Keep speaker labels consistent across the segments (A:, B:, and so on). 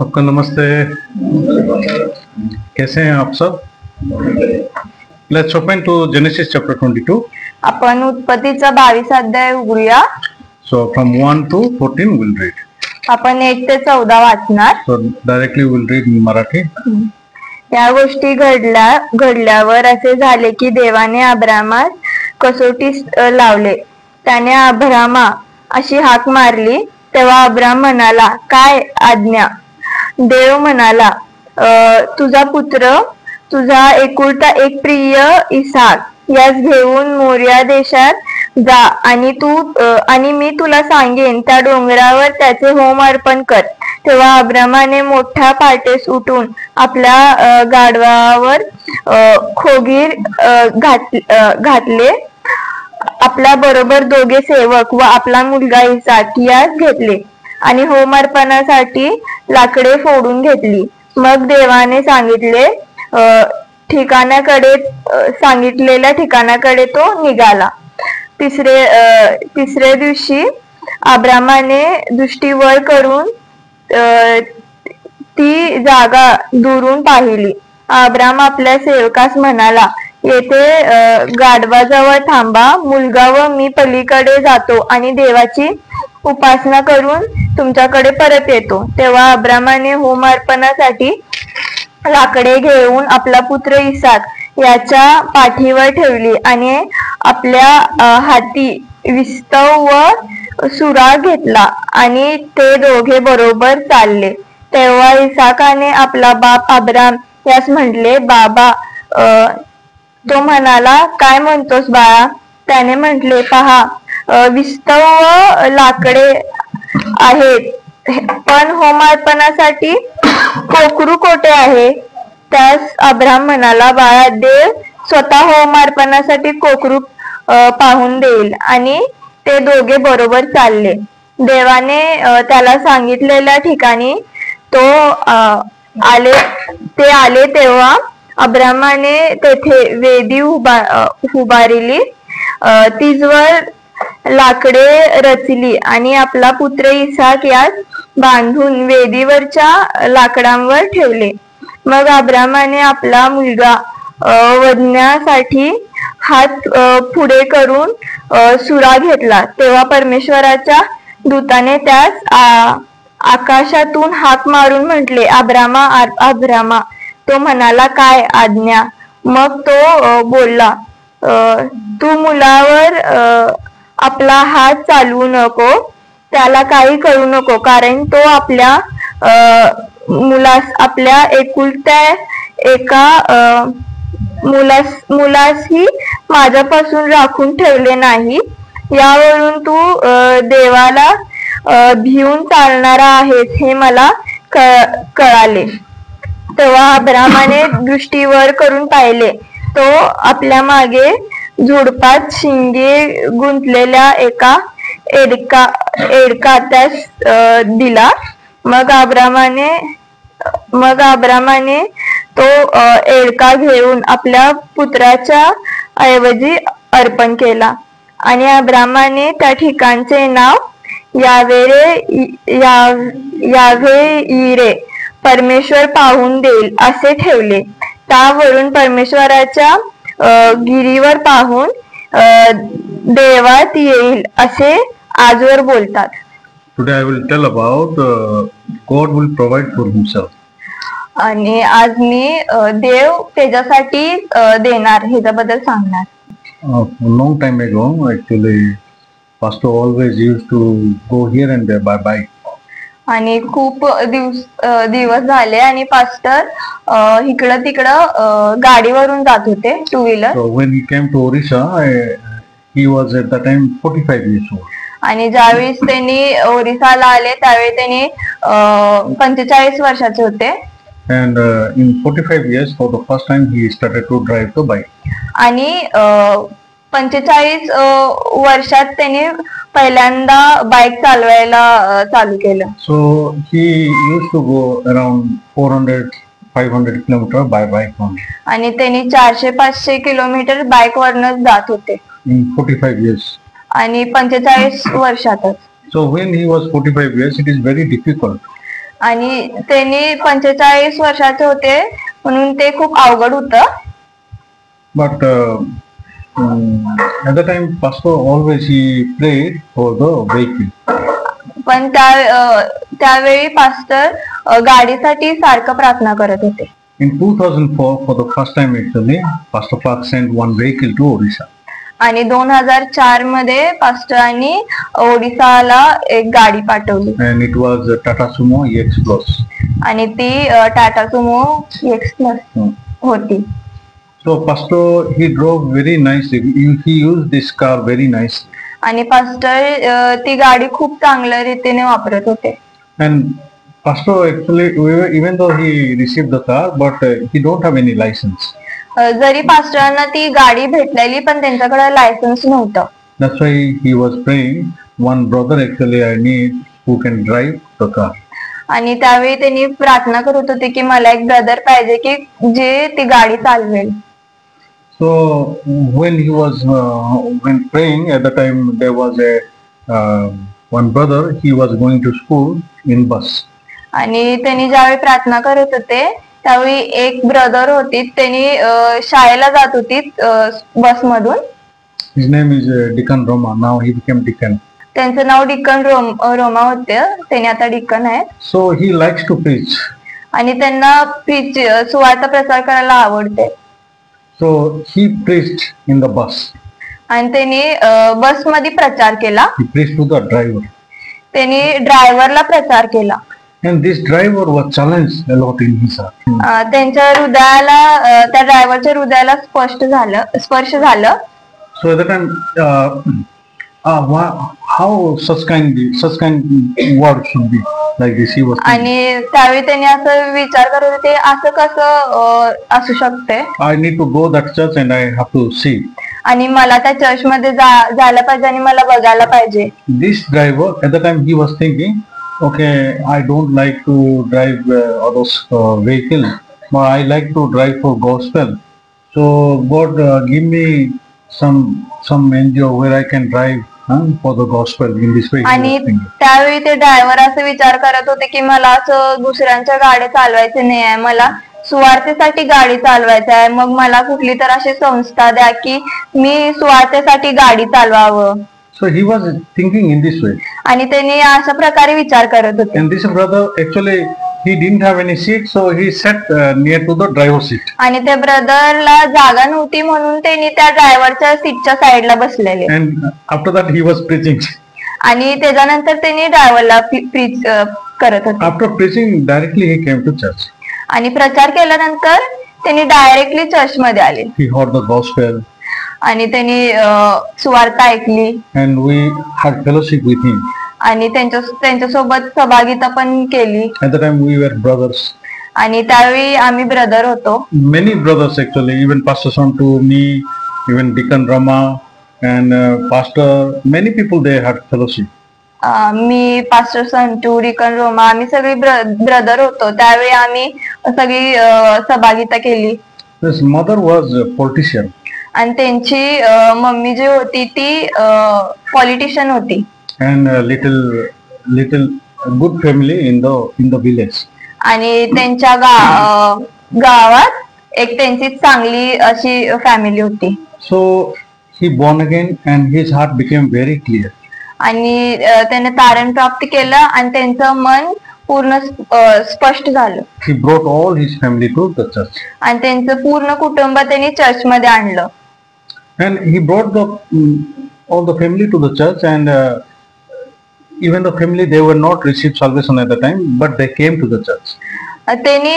A: सबका नमस्ते। कैसे हैं आप सब? Let's open to Genesis chapter 22.
B: आपण उत्पत्तीचा 22 अध्याय उघडूया.
A: So from 1 to 14 we'll read.
B: आपण 1 ते 14 वाचणार.
A: So directly we'll read in Marathi.
B: या गोष्टी घडल्यावर असे झाले की देवाने अब्रामास कसोटीस लावले. त्याने अब्रामा अशी हाक मारली तेव्हा अब्राम म्हणाला, काय आज्ञा? देव म्हणाला, तुझा पुत्र, तुझा एकुलता एक प्रिय इसाक यास घेऊन मोरिया देशात जा आणि मी तुला सांगेन त्या डोंगरावर त्याचे होम अर्पण कर. तेव्हा अब्रामाने मोठ्या पाटेस उठून आपल्या गाढवावर खोगीर घातले. आपल्या बरोबर 2 सेवक व आपला मुलगा इसाक यास घेतले आणि होम अर्पणासाठी लाकडे फोडून घेतली. मग देवाने सांगितलेल्या ठिकाणाकडे तो निघाला. तिसरे दिवशी अब्रामाने दृष्टी वर करून ती जागा दुरून पाहिली. अब्राम आपल्या सेवकास म्हणाला, येथे गाढवाजवळ थांबा. मुलगा व मी पलीकडे जातो आणि देवाची उपासना करून तुमच्याकडे परत येतो. तेव्हा अब्रामाने होम अर्पणासाठी लाकडे घेऊन आपला पुत्र इसाक याच्या पाठीवर ठेवली आणि आपल्या हाती विस्तव व सुरा घेतला आणि ते दोघे बरोबर चालले. तेव्हा इसाकाने आपला बाप अब्राम यास म्हटले, बाबा. तो म्हणाला, काय म्हणतोस बाळा? त्याने म्हटले, पहा, विस्तव व लाकडे आहेत, पण होम अर्पणासाठी कोकरू कोठे आहे? त्यास अब्राम म्हणाला, बाळा, देव स्वतः होम अर्पणासाठी कोकरू पाहून देईल. आणि ते दोघे बरोबर चालले. देवाने त्याला सांगितलेल्या ठिकाणी ते आले तेव्हा अब्रामाने तेथे वेदी उभारली. तिजवर लाकडे रचली आणि आपला पुत्र इसाक यास बांधून वेदीवरच्या लाकडांवर ठेवले. मग अब्रामाने आपला मुलगा वधण्यासाठी हात पुढे करून सुरा घेतला. तेव्हा परमेश्वराच्या दूताने त्यास आकाशातून हाक मारून म्हटले, अब्रामा, अब्रामा. तो म्हणाला, काय आज्ञा? मग तो बोलला, तू मुलावर आपला हात चालवू नको, त्याला काही करू नको, कारण तो आपल्या एकुलत्या एका मुलासही माझ्यापासून राखून ठेवले नाही. यावरून तू देवाला भिवून चालणारा आहेस हे मला कळाले. तेव्हा अब्रामाने दृष्टी वर करून पाहिले. तो आपल्या मागे झुडपात शिंगे गुंतलेल्या एका एडका त्यास दिला. मग अब्रामाने तो एडका घेऊन आपल्या पुत्राच्या ऐवजी अर्पण केला. आणि अब्रामाने त्या ठिकाणचे नाव यावे यिरे, परमेश्वर पाहून देईल, असे ठेवले. त्यावरून परमेश्वराच्या गिरीवर पाहून देवात येईल असे आजवर बोलतात.
A: Today I will tell about God will provide for himself.
B: आणि आज मी देव त्याच्यासाठी देणार ह्याच्याबद्दल सांगणार.
A: Long time ago, actually, Pastor always used to go here and there by bike.
B: आणि खूप दिवस झाले आणि पास्टर इकडं तिकडं गाडीवरून जात होते, 2 wheeler.
A: So when he came to Orissa, he was at that time 45 years old.
B: आणि ज्यावेळेस त्यांनी ओरिसाला आले त्यावेळी त्यांनी 45 वर्षाचे होते.
A: And in 45 years, for the first time, he started to drive the bike.
B: आणि 45 वर्षात त्यांनी पहिल्यांदा बाईक चालवायला चालू केलं.
A: So he used to go around 400-500 kilometers by bike only.
B: आणि त्यांनी 400-500 किलोमीटर बाईक वरनच जात होते.
A: In 45 years.
B: आणि 45 वर्षातच.
A: So when he was 45 years, it is very difficult
B: आणि त्यांनी 45 वर्षाचे होते म्हणून ते खूप अवघड होतं.
A: But at the time, pastor always he prayed for the vehicle.
B: पण त्यावेळी पास्टर गाडीसाठी सारखं प्रार्थना करत होते.
A: In 2004, for the first time actually, Pastor Park sent one vehicle to Odisha.
B: आणि 2004 मध्ये पास्टरांनी ओडिसाला एक गाडी पाठवली.
A: And it was Tata Sumo EX Plus.
B: आणि ती टाटा सुमो एक्स प्लस होती.
A: So pastor he drove very nicely. He used this car very nicely.
B: आणि pastor ती गाडी खूप चांगल्या रीतीने वापरत होते.
A: And pastor actually, even though he received the car, but he don't have any license.
B: जरी पास्टरांना ती गाडी भेटलेली पण त्यांच्याकडे लायसन्स नव्हतं.
A: That's why he was praying, one brother actually I need who can drive the car.
B: आणि त्यावेळी त्यांनी प्रार्थना करत होते की मला एक ब्रदर पाहिजे की जे ती गाडी चालवेल.
A: So when he was when praying at the time, there was a one brother, he was going to school in bus.
B: आणि त्यांनी ज्यावेळी प्रार्थना करत होते त्यावेळी एक ब्रदर होती, त्यांनी शाळेला जात होती बसमधून.
A: His name is Deacon Roma. Now he became deacon.
B: त्यांचं नाव डिकन रोमा होते, त्यांनी आता डिकन आहे.
A: So he likes to preach.
B: आणि त्यांना सुवार्ता प्रसार करायला आवडते.
A: So he preached in the bus.
B: आणि त्यांनी बसमध्ये प्रचार केला.
A: He preached to the driver.
B: त्यांनी ड्रायव्हरला प्रचार केला.
A: And this driver was challenged a lot in his heart.
B: त्यांच्या हृदयाला, त्या ड्रायव्हरच्या हृदयाला स्पर्श झालं.
A: So at the time, how such kind word should be like this he was thinking.
B: आणि त्यावेळी त्यांनी असं विचार करत होते, असं कसं असू शकते.
A: I need to go that church and I have to see.
B: आणि मला त्या चर्च मध्ये जायला पाहिजे आणि मला बघायला पाहिजे.
A: This driver at the time he was thinking, okay, I don't like to drive those vehicles, but I like to drive for gospel. So God give me some NGO where I can drive for the gospel in this way.
B: आणि त्यावेळी ते driver असं विचार करत होते की मला असं दुसऱ्यांच्या गाड्या चालवायचे नाही आहे, मला सुवार्थेसाठी गाडी चालवायचं आहे. मग मला कुठली तर अशी संस्था द्या की मी सुवार्थेसाठी गाडी चालवावं.
A: So he was thinking in this way.
B: आणि त्यांनी अशा प्रकारे विचार करत होते.
A: And this brother actually he didn't have any seat, so he sat near to the driver's seat.
B: आणि त्या ब्रदरला जागा नव्हती म्हणून त्यांनी त्या ड्रायव्हरच्या सीटच्या साईडला बसलेले.
A: And after that he was preaching.
B: आणि त्याच्यानंतर त्यांनी ड्रायव्हरला प्रीच करत होते.
A: After preaching, directly he came to church.
B: आणि प्रचार केल्यानंतर त्यांनी डायरेक्टली चर्च मध्ये आले.
A: He heard the gospel.
B: आणि त्यांनी सुवार्ता ऐकली.
A: And we had fellowship with him.
B: आणि त्यांच्यासोबत सहभागिता पण केली.
A: At the time we were brothers.
B: आणि त्यावेळी आम्ही ब्रदर होतो.
A: Many brothers actually, even Pastor Santu, me, even Deacon Rama and Pastor, many people they had fellowship.
B: मी, पास्टर संतू, डिकन रोमा, आम्ही सगळी ब्रदर होतो. त्यावेळी आम्ही सगळी सहभागिता केली.
A: His mother was a politician.
B: आणि त्यांची मम्मी जी होती ती पॉलिटिशियन होती.
A: And little good family in the village.
B: आणि त्यांच्या गावात एक त्यांची चांगली अशी फॅमिली होती.
A: So he born again and his heart became very clear.
B: आणि त्याने तारण प्राप्त केलं आणि त्यांचं मन पूर्ण स्पष्ट झालं.
A: He brought all his family to the church.
B: आणि त्यांचं पूर्ण कुटुंब त्यांनी चर्च मध्ये आणलं.
A: And he brought all the family to the church, and even the family they were not received salvation at the time, but they came to the church.
B: त्यांनी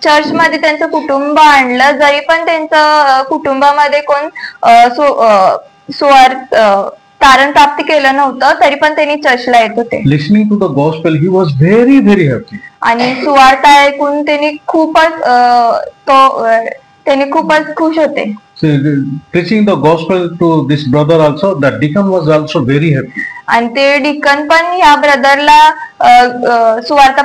B: church मध्ये त्यांचं कुटुंब आणलं, जरी पण त्यांचं कुटुंबामध्ये कोण सुवार्थ तारण प्राप्त केलं नव्हतं तरी पण त्यांनी चर्चला येत होते.
A: Listening to the gospel, he was very very happy.
B: आणि सुवार्थ ऐकून त्यांनी खूपच खुश होते.
A: So preaching the gospel to this brother also, that deacon was also very happy.
B: आणि ते डिकन पण ह्या ब्रदरला सुवार्थ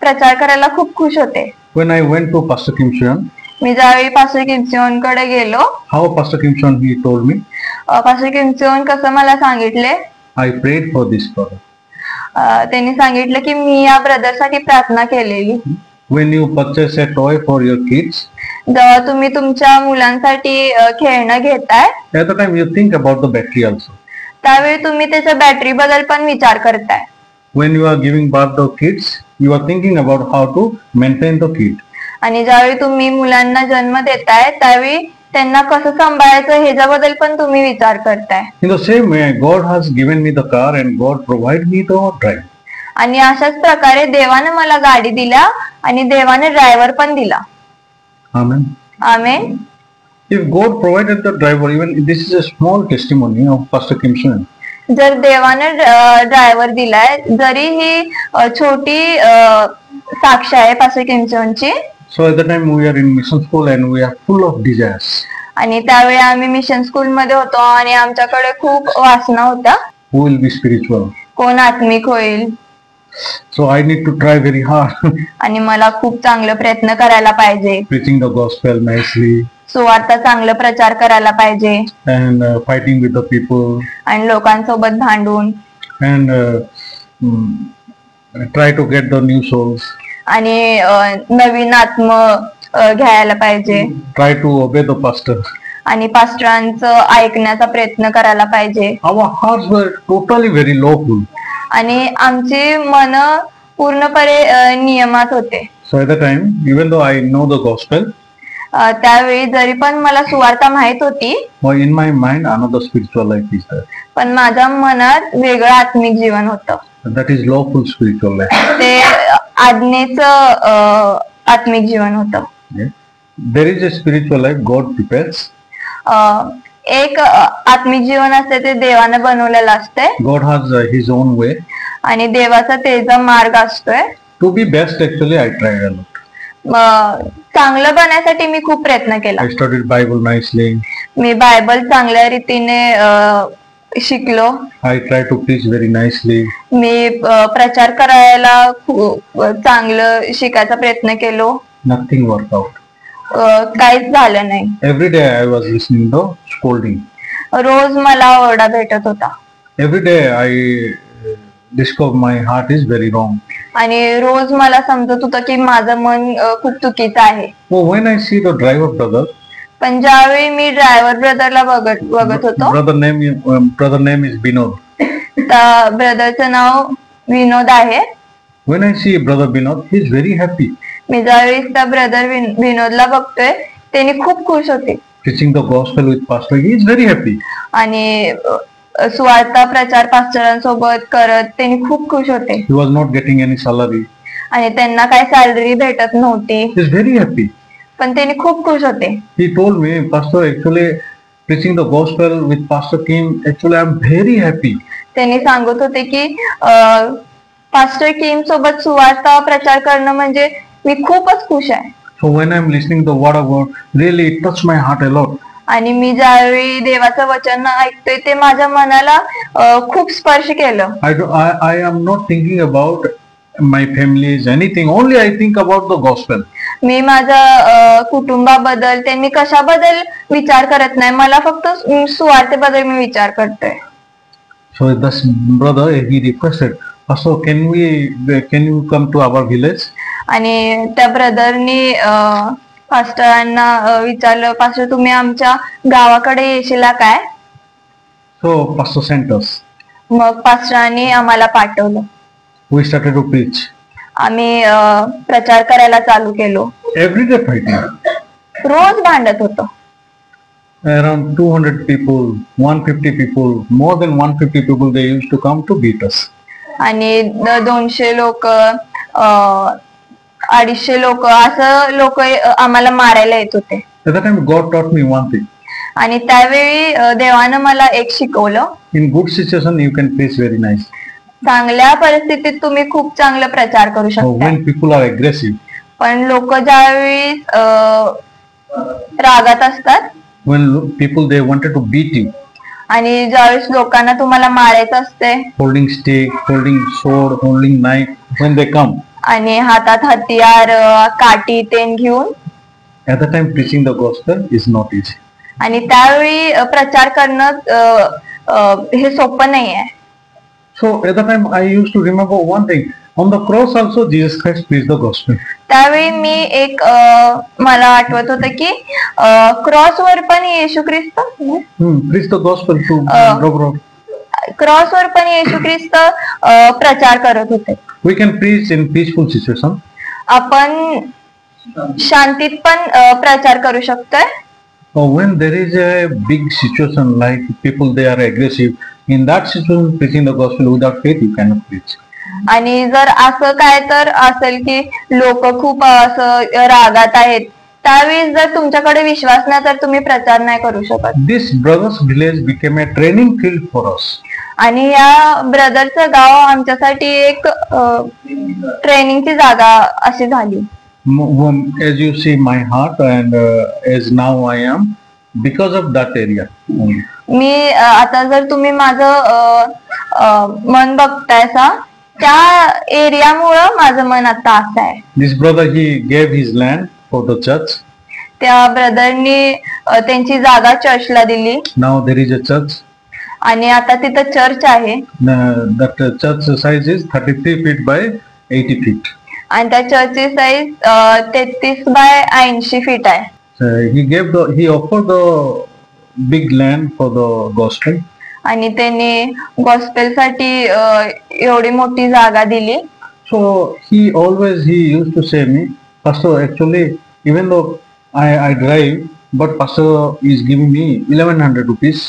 B: प्रचार करायला खूप खुश होते.
A: When I went to Pastor Kim Seon,
B: मी ज्यावेळी पास्टर किमसेओन कडे गेलो,
A: how Pastor Kim Seon he told me,
B: pastor Kim Seon कसं मला सांगितले,
A: I prayed for this brother.
B: त्यांनी सांगितलं की मी या ब्रदरसाठी प्रार्थना केलेली.
A: When you purchase a toy for your kids,
B: जेव्हा तुम्ही तुमच्या मुलांसाठी खेळणं घेताय,
A: at the time you think about the battery also.
B: त्यावेळी तुम्ही त्याच्या बॅटरी बद्दल पण विचार करताय.
A: When you are giving birth to kids, you are thinking about how to maintain the kid.
B: आणि ज्यावेळी तुम्ही मुलांना जन्म देताय त्यावेळी त्यांना कसं सांभाळायचं ह्याच्याबद्दल पण तुम्ही विचार करताय.
A: In the same way, God has given me the car and God provide me the drive.
B: आणि अशाच प्रकारे देवाने मला गाडी दिला आणि देवाने ड्रायव्हर पण दिला.
A: Amen.
B: Amen.
A: If God provided the driver, even this is a small testimony of Pastor Kim Suen.
B: जर देवाने ड्रायव्हर दिलाय, जरी ही छोटी साक्ष आहे pastor किमसोनची.
A: So at the time we are in mission school and we are full of desires.
B: आणि त्यावेळी आम्ही मिशन स्कूल मध्ये होतो आणि आमच्याकडे खूप वासना होत्या.
A: Who will be spiritual?
B: कोण आत्मिक होईल.
A: So I need to try very hard.
B: आणि मला खूप चांगलं प्रयत्न करायला पाहिजे.
A: Preaching the gospel nicely.
B: सुवार्ता चांगलं प्रचार करायला पाहिजे.
A: And fighting with the people.
B: आणि लोकांसोबत भांडून.
A: And try to get the new souls.
B: आणि नवीन आत्म घ्यायला पाहिजे.
A: Try to obey the pastor.
B: आणि पास्टरांचं ऐकण्याचा प्रयत्न करायला पाहिजे.
A: Our hearts were totally very lawful.
B: आणि आमची मन पूर्णपणे नियमात होते.
A: So at the time, even though I know the gospel,
B: त्यावेळी जरी पण मला सुवार्ता माहित होती,
A: in my mind another spiritual life is there.
B: पण माझ्या मनात वेगळं आत्मिक जीवन होतं.
A: That is lawful spiritual life.
B: ते आज्ञेचं आत्मिक जीवन होतं.
A: There is a spiritual life God prepares.
B: एक आत्मिक जीवन असते ते देवाने बनवलेलं असते.
A: God has his own way.
B: आणि देवाचा त्याचा मार्ग असतोय.
A: To be best, actually, I tried a lot.
B: चांगलं बनण्यासाठी मी खूप प्रयत्न केला.
A: I studied Bible nicely.
B: Me Bible चांगल्या रीतीने शिकलो.
A: I tried to preach very nicely.
B: मी प्रचार करायला चांगलं शिकायचा प्रयत्न केलो.
A: Nothing worked out.
B: काहीच झालं नाही.
A: Every day I was listening to scolding.
B: रोज मला ओरडा भेटत होता.
A: Every day I discovered my heart is very wrong.
B: आणि रोज मला समजत होतं की माझं मन खूप चुकीचं आहे.
A: When I see the driver brother,
B: पण ज्यावेळी मी ड्रायव्हर ब्रदरला बघत होतो,
A: brother name is Binod.
B: त्या ब्रदरचं नाव विनोद आहे.
A: When I see brother Binod, he is very happy.
B: मी ज्यावेळी त्या ब्रदर विनोदला बघतोय, त्यांनी खूप खुश होते.
A: Preaching the gospel with pastor, he is very happy.
B: आणि सुवार्ता प्रचार पास्टरांसोबत करत त्यांनी खूप खुश होते.
A: He was not getting any salary.
B: आणि त्यांना काही सॅलरी भेटत नव्हती.
A: He is very happy.
B: पण त्यांनी खूप खुश होते.
A: He told me, Pastor, actually preaching the gospel with Pastor Kim, actually I am very happy.
B: त्यांनी सांगत होते की पास्टर किम सोबत सुवार्ता प्रचार करणं म्हणजे मी खूपच खुश आहे.
A: So when I am listening the word of God, really it touched my heart a lot.
B: आणि मी ज्यावेळी देवाचं वचन ऐकतोय ते माझ्या मनाला खूप स्पर्श केलं.
A: I am not thinking about my families, anything. Only I think about the gospel.
B: मी माझ्या कुटुंबाबद्दल त्यांनी कशाबद्दल विचार करत नाही. मला फक्त सुवार्तेबद्दल मी विचार करतोय.
A: So this brother, he requested, Pastor, can you come to our village?
B: आणि त्या ब्रदरनी पास्टरांना विचारलं, पास्टर तुम्ही आमच्या गावाकडे येशील काय?
A: So Pastor sent us.
B: मग पास्टरांनी आम्हाला पाठवलं.
A: We started to preach.
B: आम्ही प्रचार करायला चालू केलो.
A: Every day fighting.
B: रोज भांडत होतो.
A: Around 200 people, 150 people, more than 150 people, they used to come to beat us.
B: आणि 200 लोक, 250 लोक असं लोक आम्हाला मारायला येत होते.
A: At that time God taught me one thing.
B: आणि त्यावेळी देवानं मला एक शिकवलं.
A: In good situation you can preach very nice.
B: चांगल्या परिस्थितीत तुम्ही खूप चांगला प्रचार करू शकता.
A: When people are aggressive.
B: पण लोक ज्यावेळी रागात असतात.
A: When people they wanted to beat you.
B: आणि ज्यावेळेस लोकांना तुम्हाला मारायचं असते.
A: Holding stick, holding sword, holding knife, when they come.
B: आणि हातात हत्यार, काठी तेन घेऊन.
A: At that time preaching the gospel is not easy.
B: आणि त्यावेळी प्रचार करणं हे सोपं नाही आहे.
A: So at the time I used to remember one thing. On the cross also Jesus Christ preached the gospel.
B: त्यावेळी मी एक मला आठवत होतं की क्रॉसवर पण येशू ख्रिस्त
A: Preach the gospel to Robert.
B: क्रॉसवर पण येशू ख्रिस्त प्रचार करत होते.
A: We can preach in peaceful situation.
B: आपण शांतीत पण प्रचार करू शकतोय.
A: When there is a big situation like people they are aggressive, in that situation preaching the gospel without faith you cannot preach.
B: आणि जर असं काय तर असेल की लोक खूप असं रागात आहेत, त्यावेळी जर तुमच्याकडे विश्वास नाही तर तुम्ही प्रचार नाही करू शकत.
A: This brothers village became a training field for us.
B: आणि या ब्रदरचं गाव आमच्यासाठी एक ट्रेनिंगची जागा अशी झाली.
A: As you see my heart and as now I am because of that area.
B: मी आता जर तुम्ही माझं मन बघतायसा त्या एरियामुळं माझं मन आता असं आहे.
A: This brother he gave his land for the church.
B: त्या ब्रदरनी त्यांची जागा चर्चला दिली.
A: Now there is a church.
B: आणि आता तिथं चर्च आहे.
A: That church size is 33 feet by 80 feet.
B: आणि त्या चर्चची साईज 33 बाय 80 फीट आहे.
A: He offered the big land for the gospel.
B: आणि त्यांनी गॉस्पेल साठी एवढी मोठी जागा दिली.
A: So he used to say me, Pastor, actually even though I drive, but Pastor is giving me 1100 rupees.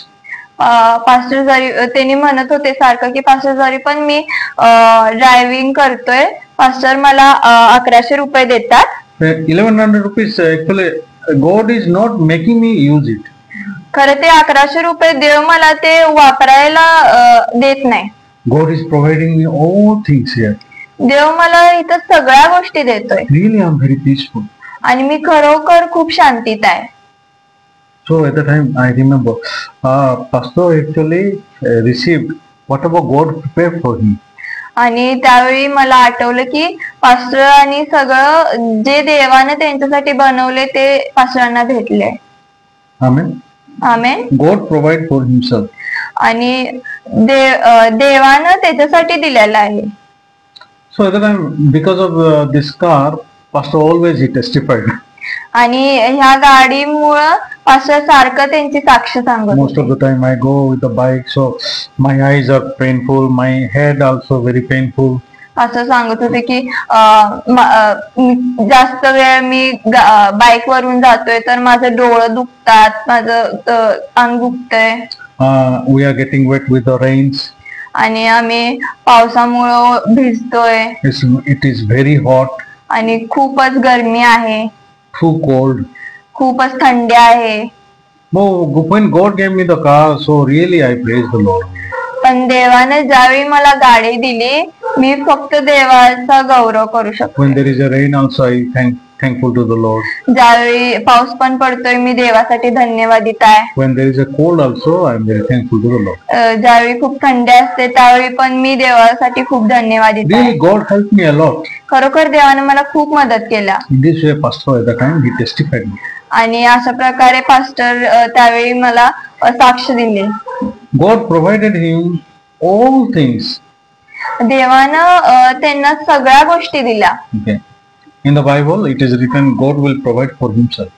B: Pastor जरी त्यांनी म्हणत होते सारखं की पास्टर जरी पण मी ड्रायव्हिंग करतोय, पास्टर मला 1100 रुपये देतात.
A: 1100 rupees actually God is not making me use it.
B: खरं ते 1100 रुपये देव मला ते वापरायला देत नाही.
A: God is providing me all things here.
B: देव मला इथं सगळ्या गोष्टी देतोय.
A: Really I am very peaceful.
B: आणि मी खरोखर खूप शांतीत आहे.
A: So at the time I remember Pastor actually received whatever God prepared for him.
B: आणि त्यावेळी मला आठवलं की पास्टर आणि सगळं जे देवाने त्यांच्यासाठी बनवले ते पास्टरांना भेटले.
A: Amen.
B: Amen.
A: God provide for himself.
B: आणि देवानं त्याच्यासाठी दिलेलं आहे.
A: So at the time because of this car, Pastor always he testified.
B: आणि ह्या गाडीमुळं पास्टर सारखं त्यांची साक्ष सांगत.
A: Most of the time I go with the bike, so my eyes are painful, my head also very painful.
B: असं सांगत होते की जास्त वेळ मी बाईक वरून जातोय तर माझं डोळं दुखतात, माझं अंग दुखतंय.
A: We are getting wet with the rains.
B: आणि आम्ही पावसामुळं भिजतोय.
A: It is very hot.
B: आणि खूपच गरमी आहे.
A: Too cold.
B: खूपच थंडी आहे.
A: When God gave me the car, so really I praise the Lord.
B: पण देवाने ज्यावेळी मला गाडी दिली, मी फक्त देवाचा गौरव करू शकतो.
A: When there is a rain also I thankful to the Lord.
B: ज्यावेळी पाऊस पण पडतोय मी देवासाठी धन्यवादित आहे.
A: When there is a cold also I am very thankful to the Lord.
B: ज्यावेळी खूप थंडी असते त्यावेळी पण मी देवासाठी खूप धन्यवादित आहे.
A: Really God helped me a lot.
B: खरोखर देवाने मला खूप मदत केला.
A: In this way Pastor at the time he testified me.
B: आणि अशा प्रकारे पास्टर त्यावेळी मला साक्ष दिली.
A: God provided him all things.
B: देवानं त्यांना सगळ्या गोष्टी दिल्या.
A: Okay. In the Bible it is written God will provide for himself.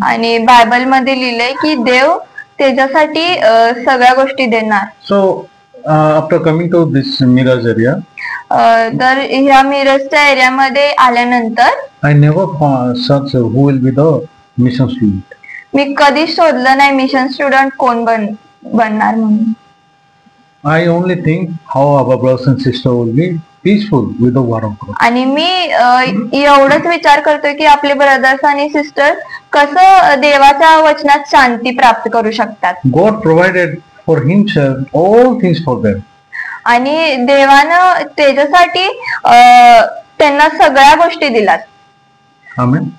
B: आणि बायबल मध्ये लिहिलंय की देव त्याच्यासाठी सगळ्या गोष्टी देणार.
A: So after coming to this Miraj area,
B: तर ह्या मिरजच्या एरियामध्ये आल्यानंतर
A: I never searched who will be the mission student.
B: मी कधीच शोधलं नाही मिशन स्टुडंट कोण बनणार म्हणून.
A: I only think how our brothers and sisters will be peaceful with the word of God.
B: आणि मी एवढंच विचार करतोय की आपले ब्रदर्स आणि सिस्टर कसं देवाच्या वचनात शांती प्राप्त करू शकतात.
A: God provided for himself all things for them.
B: आणि देवानं त्याच्यासाठी त्यांना सगळ्या गोष्टी दिल्यात.
A: Amen.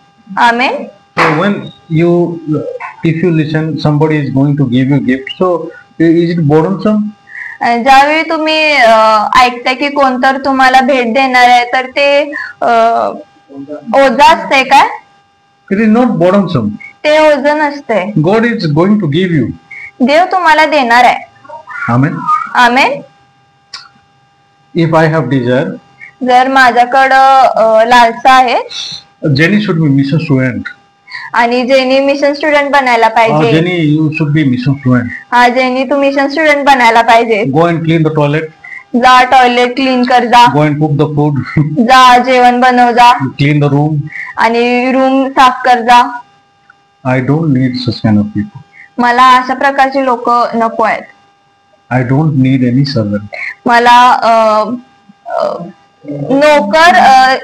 B: Amen.
A: So when if you listen, somebody is going to give you gift. So is it burdensome?
B: ज्यावेळी तुम्ही ऐकताय की कोणतर तुम्हाला भेट देणार आहे तर ते ओझं असतंय काय?
A: It is not burdensome.
B: ते ओझं नसतंय.
A: God is going to give you.
B: देव तुम्हाला देणार आहे.
A: Amen.
B: Amen.
A: if I have desire,
B: जर माझ्याकडं लालसा आहे
A: Jenny should be mission student.
B: आणि जेनी मिशन स्टुडंट बनायला पाहिजे.
A: Jenny, you should be mission student.
B: हा जेनी तू मिशन स्टुडंट बनायला पाहिजे.
A: Go and clean the toilet.
B: जा टॉयलेट क्लीन कर जा.
A: Go and cook the food.
B: जा जेवण बनव जा.
A: Clean the room.
B: आणि रूम साफ कर जा.
A: I don't need such kind of people.
B: मला अशा प्रकारची लोक नको आहेत.
A: I don't need any servant.
B: मला नोकर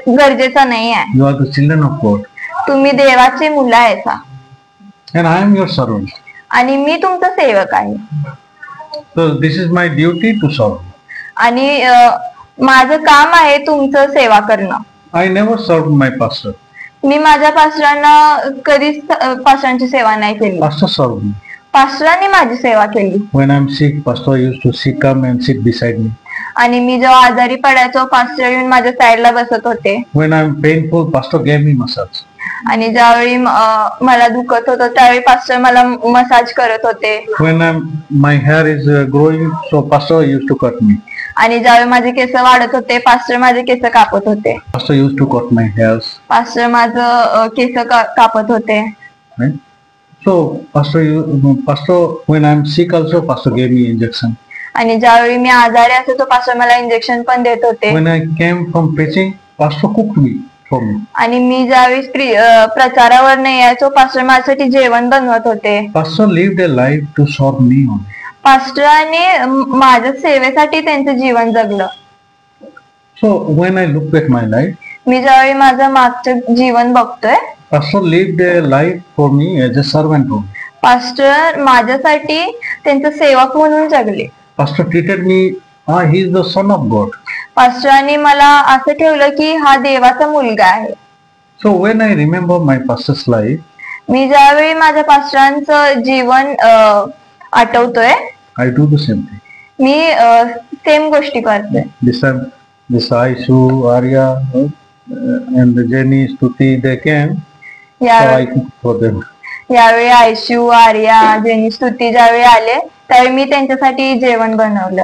B: गरजेचा नाही आहे.
A: You are the children of God.
B: तुम्ही देवाची मुलं आहेत
A: And I am your servant.
B: आणि मी तुमचा सेवक आहे.
A: So this is my duty to serve.
B: आणि माझं काम आहे तुमचं सेवा करणं.
A: I never served my pastor.
B: मी माझ्या पास्टरांना कधीच पास्टरांची सेवा नाही केली.
A: Pastor served me.
B: पास्टरांनी माझी सेवा केली.
A: When I'm sick, pastor used to come and sit beside me.
B: आणि मी जेव्हा आजारी पडायचो पास्टर येऊन माझ्या साईडला बसत होते.
A: When I'm painful, pastor gave me massage.
B: आणि ज्यावेळी मला दुखत होतं त्यावेळी पास्टर मला मसाज करत होते.
A: When my hair is growing, so pastor used to cut me.
B: आणि ज्यावेळी माझे केस वाढत होते पास्टर माझे केस कापत होते.
A: Pastor used to cut my hairs.
B: Pastor माझं केस कापत होते.
A: Right? So pastor, when I'm sick also, pastor gave me injection.
B: आणि ज्यावेळी मी आजारी असतो तो पास्टर मला इंजेक्शन पण देत होते.
A: When I came from preaching, pastor cooked me for me.
B: आणि मी ज्यावेळी प्रचारावर नाही यायचो पास्टर माझ्यासाठी जेवण बनवत होते.
A: Pastor lived a life to serve me only.
B: पास्टरांनी माझ्या सेवेसाठी त्यांचं जीवन जगलं.
A: So when I look at my life,
B: मी ज्यावेळी माझं मागचं जीवन बघतोय
A: pastor lived a life for me as a servant only.
B: Pastor माझ्यासाठी त्यांचं सेवक म्हणून जगले.
A: Pastor treated me, he is the son of God.
B: पास्टरांनी मला असं ठेवलं की हा देवाचा मुलगा आहे.
A: So when I remember my pastor's life,
B: मी ज्यावेळी माझ्या पास्टरांचं जीवन आठवतोय
A: I do the same thing.
B: Me same गोष्टी करतोय.
A: This Aishu, Arya, and Jenny, Stuti, they came. So I cooked for them.
B: यावेळी आयशू आर्या जेनी स्तुती ज्यावेळी आले त्यावेळी मी त्यांच्यासाठी जेवण बनवलं.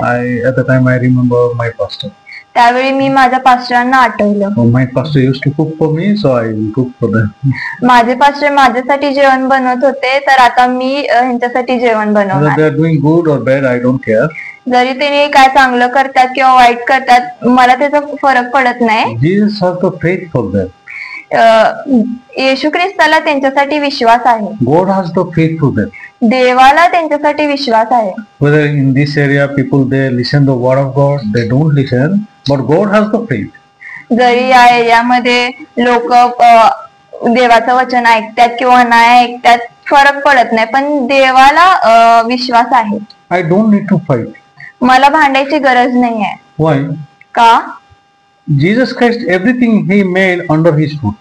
A: At the time I remember my pastor.
B: त्यावेळी मी माझ्या पास्टरांना आठवलं.
A: My pastor used to cook for me, so I cooked for them.
B: माझे पास्टर माझ्यासाठी जेवण बनवत होते तर आता मी ह्यांच्यासाठी जेवण बनवणार.
A: Whether they are doing good or bad, I don't care.
B: जरी त्यांनी काय चांगलं करतात किंवा वाईट करतात मला त्याचा फरक पडत नाही.
A: Jesus has the faith for them.
B: येशू ख्रिस्ताला त्यांच्यासाठी विश्वास आहे.
A: God has the faith for them.
B: देवाला त्यांच्यासाठी विश्वास आहे.
A: Whether in this area people they listen the word of God, they don't listen, but God has the faith.
B: जरी या एरियामध्ये लोक देवाचं वचन ऐकतात किंवा नाही ऐकतात फरक पडत नाही पण देवाला विश्वास आहे.
A: I don't need to fight.
B: मला भांडायची गरज नाही आहे.
A: Why?
B: का?
A: Jesus Christ, everything he made under his foot.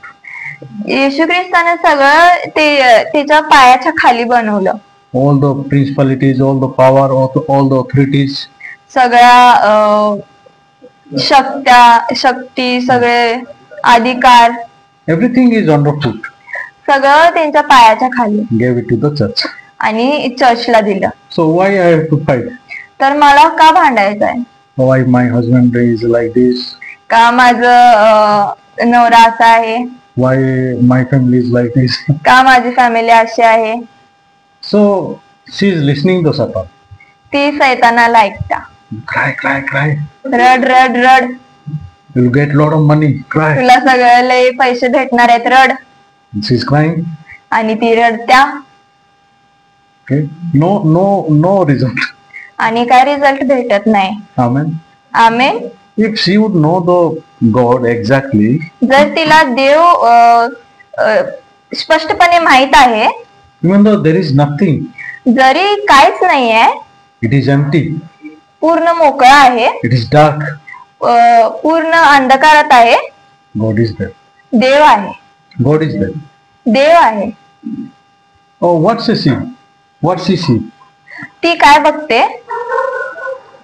B: येशू ख्रिस्ताने सगळं ते त्याच्या पायाच्या खाली बनवलं.
A: All the principalities, all the power, all the authorities.
B: सगळ्या शक्ती सगळे अधिकार
A: Everything is under foot.
B: सगळं त्यांच्या पायाच्या खाली.
A: Gave it to the church.
B: आणि चर्चला दिलं.
A: So why I have to fight?
B: तर मला का भांडायचं आहे?
A: Why my husband is like this?
B: का माझं नवरा असा आहे?
A: Why my family is like this?
B: का माझी फॅमिली अशी आहे?
A: So she is listening to Satan.
B: ती सैतानाला ऐकता.
A: Cry, cry, cry.
B: रड रड रड.
A: You'll get lot of money. Cry.
B: तुला सगळं लय पैसे भेटणार आहेत रड.
A: She is crying.
B: आणि ती रडत्या.
A: Okay. No result.
B: आणि काय रिझल्ट भेटत नाही.
A: Amen.
B: Amen.
A: If she would know the God exactly,
B: जर तिला देव स्पष्टपणे माहित आहे,
A: even though there is nothing,
B: जरी काहीच नाहीये,
A: it is empty,
B: पूर्ण मोकळा आहे,
A: it is dark,
B: पूर्ण अंधकारात आहे,
A: God is there.
B: देव आहे.
A: God is there.
B: देव आहे.
A: Oh, what she see? What she see?
B: ती काय बघते?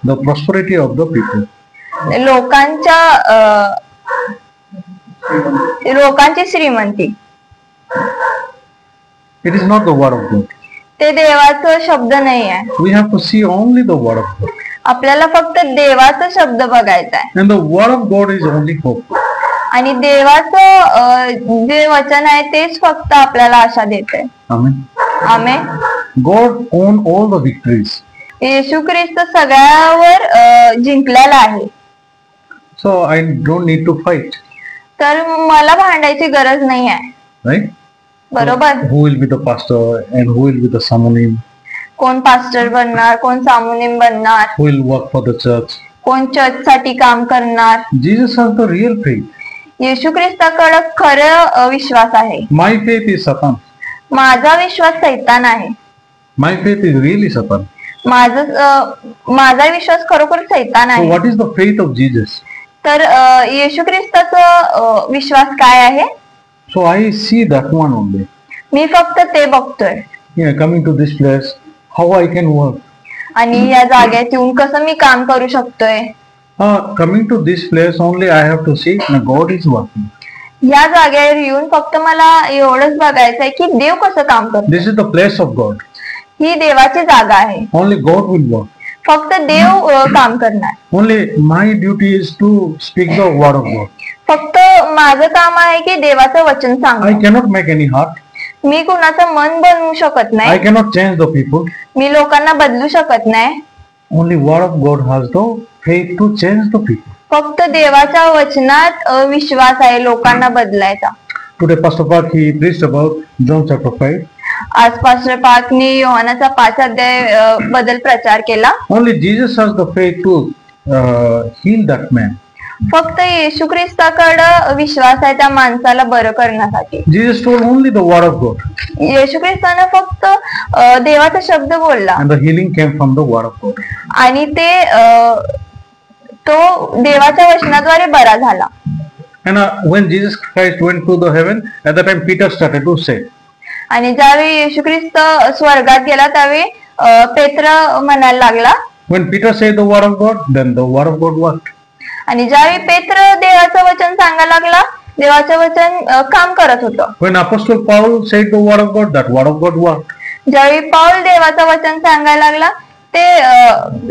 A: The prosperity of the people.
B: लोकांची श्रीमंती.
A: It is not the word of God.
B: ते देवाचा शब्द नाही आहे.
A: We have to see only the word of God.
B: आपल्याला फक्त देवाचा शब्द बघायचा आहे
A: And the word of God is only hope.
B: आणि देवाचं जे वचन आहे तेच फक्त आपल्याला आशा देते.
A: Amen.
B: Amen.
A: God owned all the victories.
B: येशू ख्रिस्त सगळ्यावर जिंकलेला आहे.
A: So I don't need to fight.
B: तर मला भांडायची गरज नाही आहे.
A: Right?
B: बरोबर.
A: Who will be the pastor and who will be the samonim?
B: कोण पास्टर बनणार, कोण सामुनीम बनणार,
A: Who will work for the church?
B: कोण चर्च साठी काम करणार.
A: Jesus has the real faith.
B: येशू ख्रिस्ताकडे खरं विश्वास आहे.
A: My faith is Satan.
B: माझा विश्वास सैतान आहे.
A: My faith is really Satan.
B: माझा विश्वास खरोखर सैतान
A: So
B: आहे.
A: what is the faith of Jesus?
B: तर येशू ख्रिस्ताचा विश्वास काय आहे?
A: So I see that one only.
B: मी फक्त ते बघतोय.
A: Yeah, coming to this place, how I can work.
B: आणि या जागेत येऊन कसं मी काम करू शकतोय.
A: Coming to this place only I have to see that God is working.
B: या जागेवर येऊन फक्त मला एवढंच बघायचं आहे की देव कसं काम करतो.
A: This is the place of God.
B: ही देवाची जागा आहे.
A: Only God will work.
B: फक्त देव काम करणार.
A: Only my duty is to speak the word of God.
B: फक्त माझं काम आहे की देवाचं वचन
A: I
B: सांगणं.
A: cannot make any heart.
B: मी कुणाचं मन बनवू शकत
A: I
B: नाही.
A: cannot change the people.
B: मी लोकांना बदलू शकत नाही.
A: Only word of God has the faith to change the people.
B: फक्त देवाच्या वचनात विश्वास आहे लोकांना बदलायचा.
A: Today Pastor Park he preached about John chapter 5.
B: आज पास्टर पार्कनी योहानाचा 5 अध्याय बद्दल प्रचार केला.
A: Only Jesus has the faith to heal that man.
B: फक्त येशू ख्रिस्ताकडे विश्वास आहे त्या माणसाला बरं करण्यासाठी.
A: Jesus told only the word of God.
B: येशू ख्रिस्ताने फक्त देवाचा शब्द बोलला
A: And the healing came from the word of God.
B: आणि ते तो देवाच्या वचनाद्वारे बरा झाला.
A: And when Jesus Christ went to the heaven, at that time Peter started to say.
B: आणि ज्यावेळी येशू ख्रिस्त स्वर्गात गेला त्यावेळी पेत्र म्हणायला लागला.
A: When Peter said the word of God, then the word of God worked.
B: आणि ज्यावेळी पेत्र देवाचं वचन सांगायला लागला देवाचं वचन काम करत होतं.
A: When Apostle Paul said the word of God, that word of God worked.
B: ज्यावेळी पाऊल देवाचं वचन सांगायला लागला ते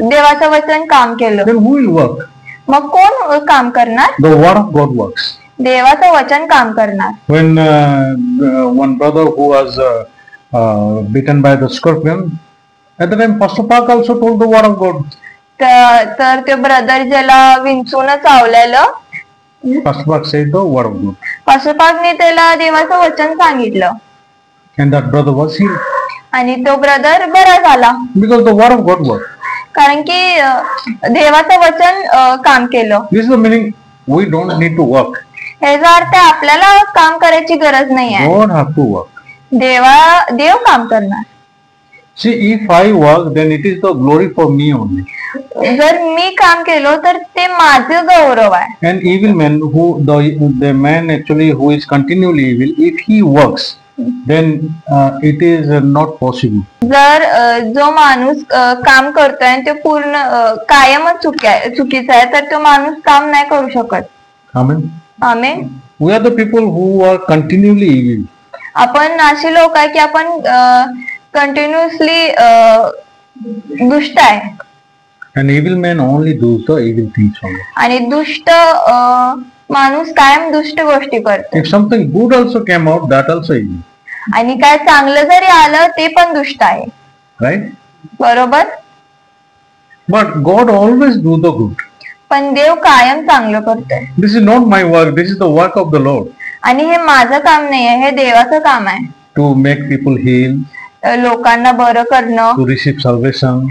B: देवाचं वचन काम केलं.
A: Then who will work?
B: मग कोण काम करणार?
A: The word of God works.
B: देवाचं वचन काम करणार.
A: When one brother who was bitten by the scorpion, at the time Pastor Park also told the word of God.
B: तर ते ब्रदर ज्याला विंचून चावलेलं
A: Pastor Park said the word of God.
B: पाशुपाकने त्याला देवाचं वचन सांगितलं
A: And that brother was healed.
B: आणि तो brother बरा झाला.
A: Because the word of God worked.
B: कारण की देवाचं वचन काम केलं.
A: This is the meaning, we don't need to work.
B: याचा अर्थ आपल्याला काम करायची गरज नाही आहे.
A: God have to work.
B: देव काम करणार.
A: See, if I work, then it is the glory for me only.
B: जर मी काम केलो तर ते माझं गौरव आहे.
A: An evil man, the man actually who is continually evil, if he works, then it is not possible.
B: जर जो माणूस काम करतोय आणि ते पूर्ण कायमच चुकीचा आहे तर तो माणूस काम नाही करू शकत.
A: Amen.
B: Amen.
A: We are the people who are continually evil.
B: आपण असे लोक आहे की आपण कंटिन्युअसली दुष्ट आहे.
A: An evil man only does the evil things only.
B: आणि दुष्ट माणूस कायम दुष्ट गोष्टी करतो.
A: If something good also came out, that also evil.
B: आणि काय चांगलं जरी आलं ते पण दुष्ट आहे.
A: Right?
B: बरोबर.
A: But God always do the good.
B: पण देव कायम चांगलं करतोय.
A: This is not my work. This is the work of the Lord.
B: आणि हे माझं काम नाही आहे, हे देवाचं काम आहे.
A: To make people heal.
B: लोकांना बरं करणं.
A: To receive salvation.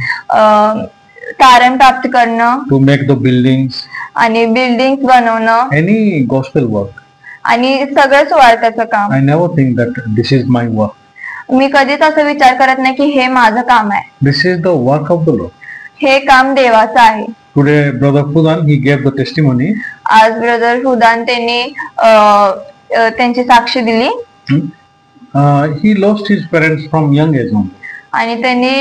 B: तारण प्राप्त करणं.
A: To make the buildings.
B: आणि बिल्डिंग बनवणं.
A: Any gospel work.
B: आणि सगळं सुवार्थ्याचं काम.
A: I never think that this is my work.
B: मी कधीच असं विचार करत नाही की हे माझं काम आहे.
A: This is the work of the Lord.
B: हे काम देवाचं आहे.
A: Today, Brother Fudan, he gave the testimony.
B: आज ब्रदर हुदान त्यांनी त्यांची साक्ष दिली.
A: He lost his parents from young age only.
B: आणि त्यांनी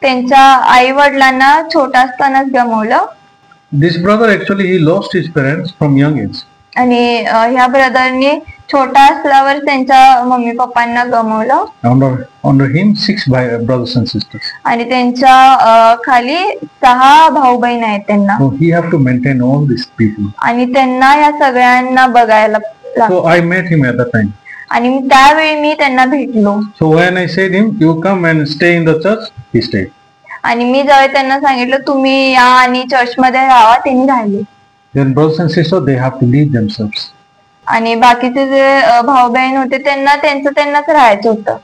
B: त्यांच्या आई वडिलांना छोटा असतानाच गमावलं.
A: This brother actually he lost his parents from young age.
B: आणि ह्या ब्रदरनी छोटा असल्यावर त्यांच्या मम्मी पप्पांना गमावलं
A: Under him 6 brothers and sisters.
B: आणि त्यांच्या खाली 6 भाऊ बहीण आहेत त्यांना.
A: So he have to maintain all these people.
B: आणि त्यांना या सगळ्यांना बघायला लागतं.
A: So I met him at that time.
B: आणि त्यावेळी मी त्यांना भेटलो.
A: So when I said him, you come and stay in the church, he stayed.
B: आणि मी ज्यावेळी त्यांना सांगितलं तुम्ही या आणि चर्च मध्ये राहा, त्यांनी राहिले.
A: Then brothers and sisters, they have to leave themselves.
B: आणि बाकीचे जे भाऊ बहीण होते त्यांना त्यांनाच राहायचं होतं.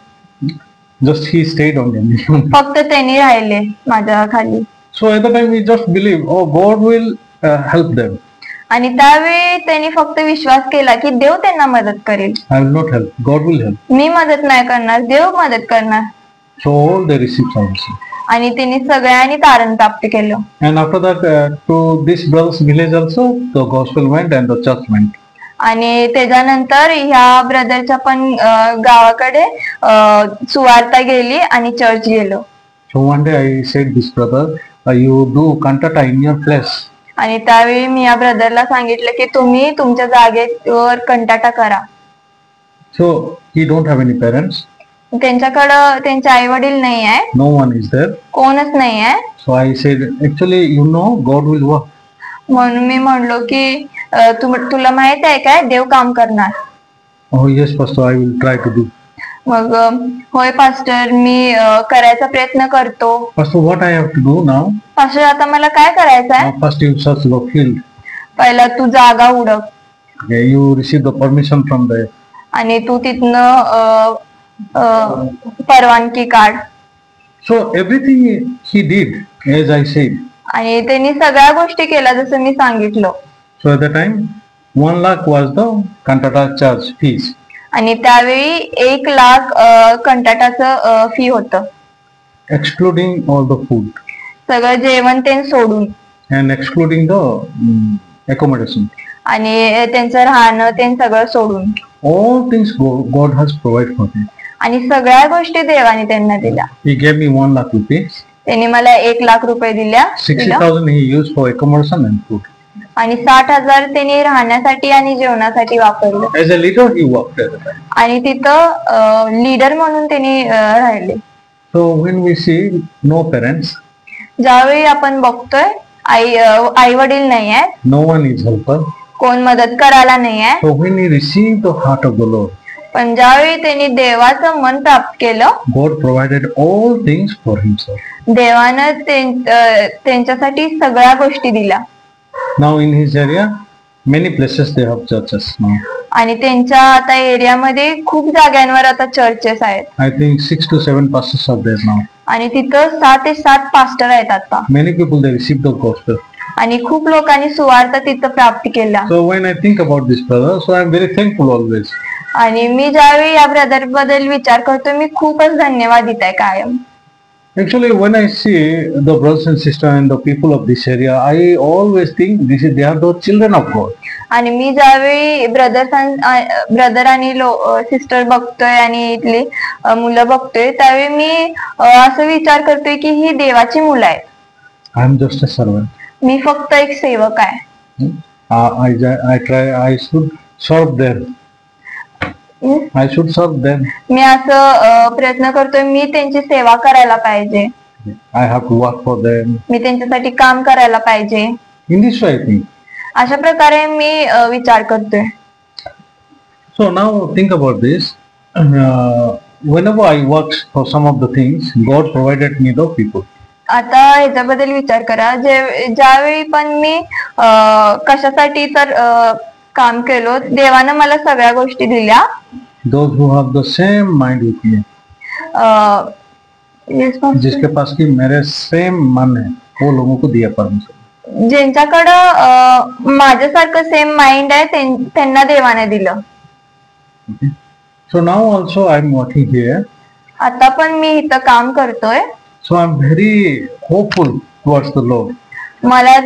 A: Just he stayed on them.
B: फक्त त्यांनी राहिले माझ्या खाली.
A: So at that time we just believe, oh God will help them.
B: आणि त्यावेळी त्यांनी फक्त विश्वास केला की देव त्यांना मदत करेल.
A: I will not help. God will help.
B: मी मदत नाही करणार, देव मदत करणार.
A: So all they received salvation.
B: आणि त्यांनी सगळ्यांनी तारण प्राप्त केलं.
A: And after that, to this brother's village also, the gospel went and the church went.
B: आणि त्याच्यानंतर ह्या ब्रदरच्या पण गावाकडे सुवार्ता गेली आणि चर्च गेलो.
A: So one day I said, this brother, you do cantata in your place.
B: आणि त्यावेळी मी या ब्रदरला सांगितलं की तुम्ही तुमच्या जागेवर कंटाटा करा.
A: So he don't have any parents.
B: त्यांच्याकडं त्यांचे आई वडील नाही आहे.
A: No one is there.
B: कोणच नाही आहे.
A: So I said, actually, you know, God will work.
B: म्हणून मी म्हणलो की तुला माहित आहे काय देव काम करणार.
A: Oh yes, pastor, I will try to do.
B: मग होय पास्टर मी करायचा प्रयत्न करतो.
A: Pastor, what I have to do now?
B: Pastor आता मला काय करायचं आहे.
A: First you search the field.
B: पहिला तू जागा उडक.
A: Okay, you receive the permission from there.
B: आणि तू तिथनं परवानगी काढ.
A: So everything he did, as I said.
B: आणि त्यांनी सगळ्या गोष्टी केल्या जसं मी सांगितलं.
A: So at that time, 1 lakh was the cantata charge fees.
B: आणि त्यावेळी 1 लाख कंटाटाचं फी होतं.
A: Excluding all the food.
B: सगळं जेवण ते सोडून.
A: And excluding the accommodation.
B: आणि त्यांचं राहणं ते सगळं सोडून.
A: All things God has provided for me.
B: आणि सगळ्या गोष्टी देवाने त्यांना दिल्या.
A: He gave me 1 lakh rupees.
B: त्यांनी मला 1 लाख रुपये दिल्या.
A: 60,000 he used for accommodation and food.
B: आणि 60,000 त्यांनी राहण्यासाठी आणि जेवणासाठी वापरलं.
A: As a leader, he worked at the time.
B: आणि तिथं लीडर म्हणून त्यांनी राहिले.
A: So when we see no parents,
B: ज्यावेळी आपण बघतोय आई वडील नाही आहेत.
A: no one is helper.
B: कोण मदत करायला नाही आहे.
A: So when he received the heart of the Lord,
B: पण ज्यावेळी त्यांनी देवाचं मन प्राप्त केलं,
A: God provided all things for himself.
B: देवानं त्यांच्यासाठी सगळ्या गोष्टी दिल्या.
A: Now in his area, many places they have churches now.
B: आणि त्यांच्या आता एरियामध्ये खूप जागांवर आता चर्चेस आहेत.
A: I think 6 to 7 pastors are there now.
B: आणि तिथं 6 ते 7 पास्टर आहेत आता.
A: Many people they received the gospel.
B: आणि खूप लोकांनी सुवार्ता तिथं प्राप्त केला.
A: So when I think about this brother, so I am very thankful always.
B: आणि मी ज्यावेळी या ब्रदर बद्दल विचार करतो मी खूपच धन्यवाद देत आहे कायम.
A: Actually, when I see the brothers and sisters and the people of this area, I always think they are the children of God.
B: आणि मी ज्यावेळी ब्रदर आणि सिस्टर बघतोय आणि इथली मुलं बघतोय त्यावेळी मी असं विचार करतोय की ही देवाची मुलं आहेत.
A: I am just a servant.
B: मी फक्त एक सेवक आहे.
A: I should serve them. I should serve them.
B: मी असं प्रयत्न करतोय मी त्यांची सेवा करायला पाहिजे.
A: I have to work for them.
B: मी त्यांच्यासाठी काम करायला पाहिजे.
A: In this way, I think.
B: अशा प्रकारे मी विचार करतोय.
A: So now think about this. Whenever I worked for some of the things, God provided me the people.
B: आता ह्याच्याबद्दल विचार करा ज्यावेळी पण मी कशासाठी तर काम केलो देवानं मला सगळ्या गोष्टी दिल्या.
A: Those who have the same mind with me. जिसके पास की मेरे सेम मन है वो लोगों को दिया परमेश्वर.
B: ज्यांच्याकडं माझ्यासारखं सेम माइंड आहे त्यांना देवाने दिलं.
A: So now also I am working here.
B: आता पण मी इथं काम करतोय.
A: So I am very hopeful towards the Lord.
B: मला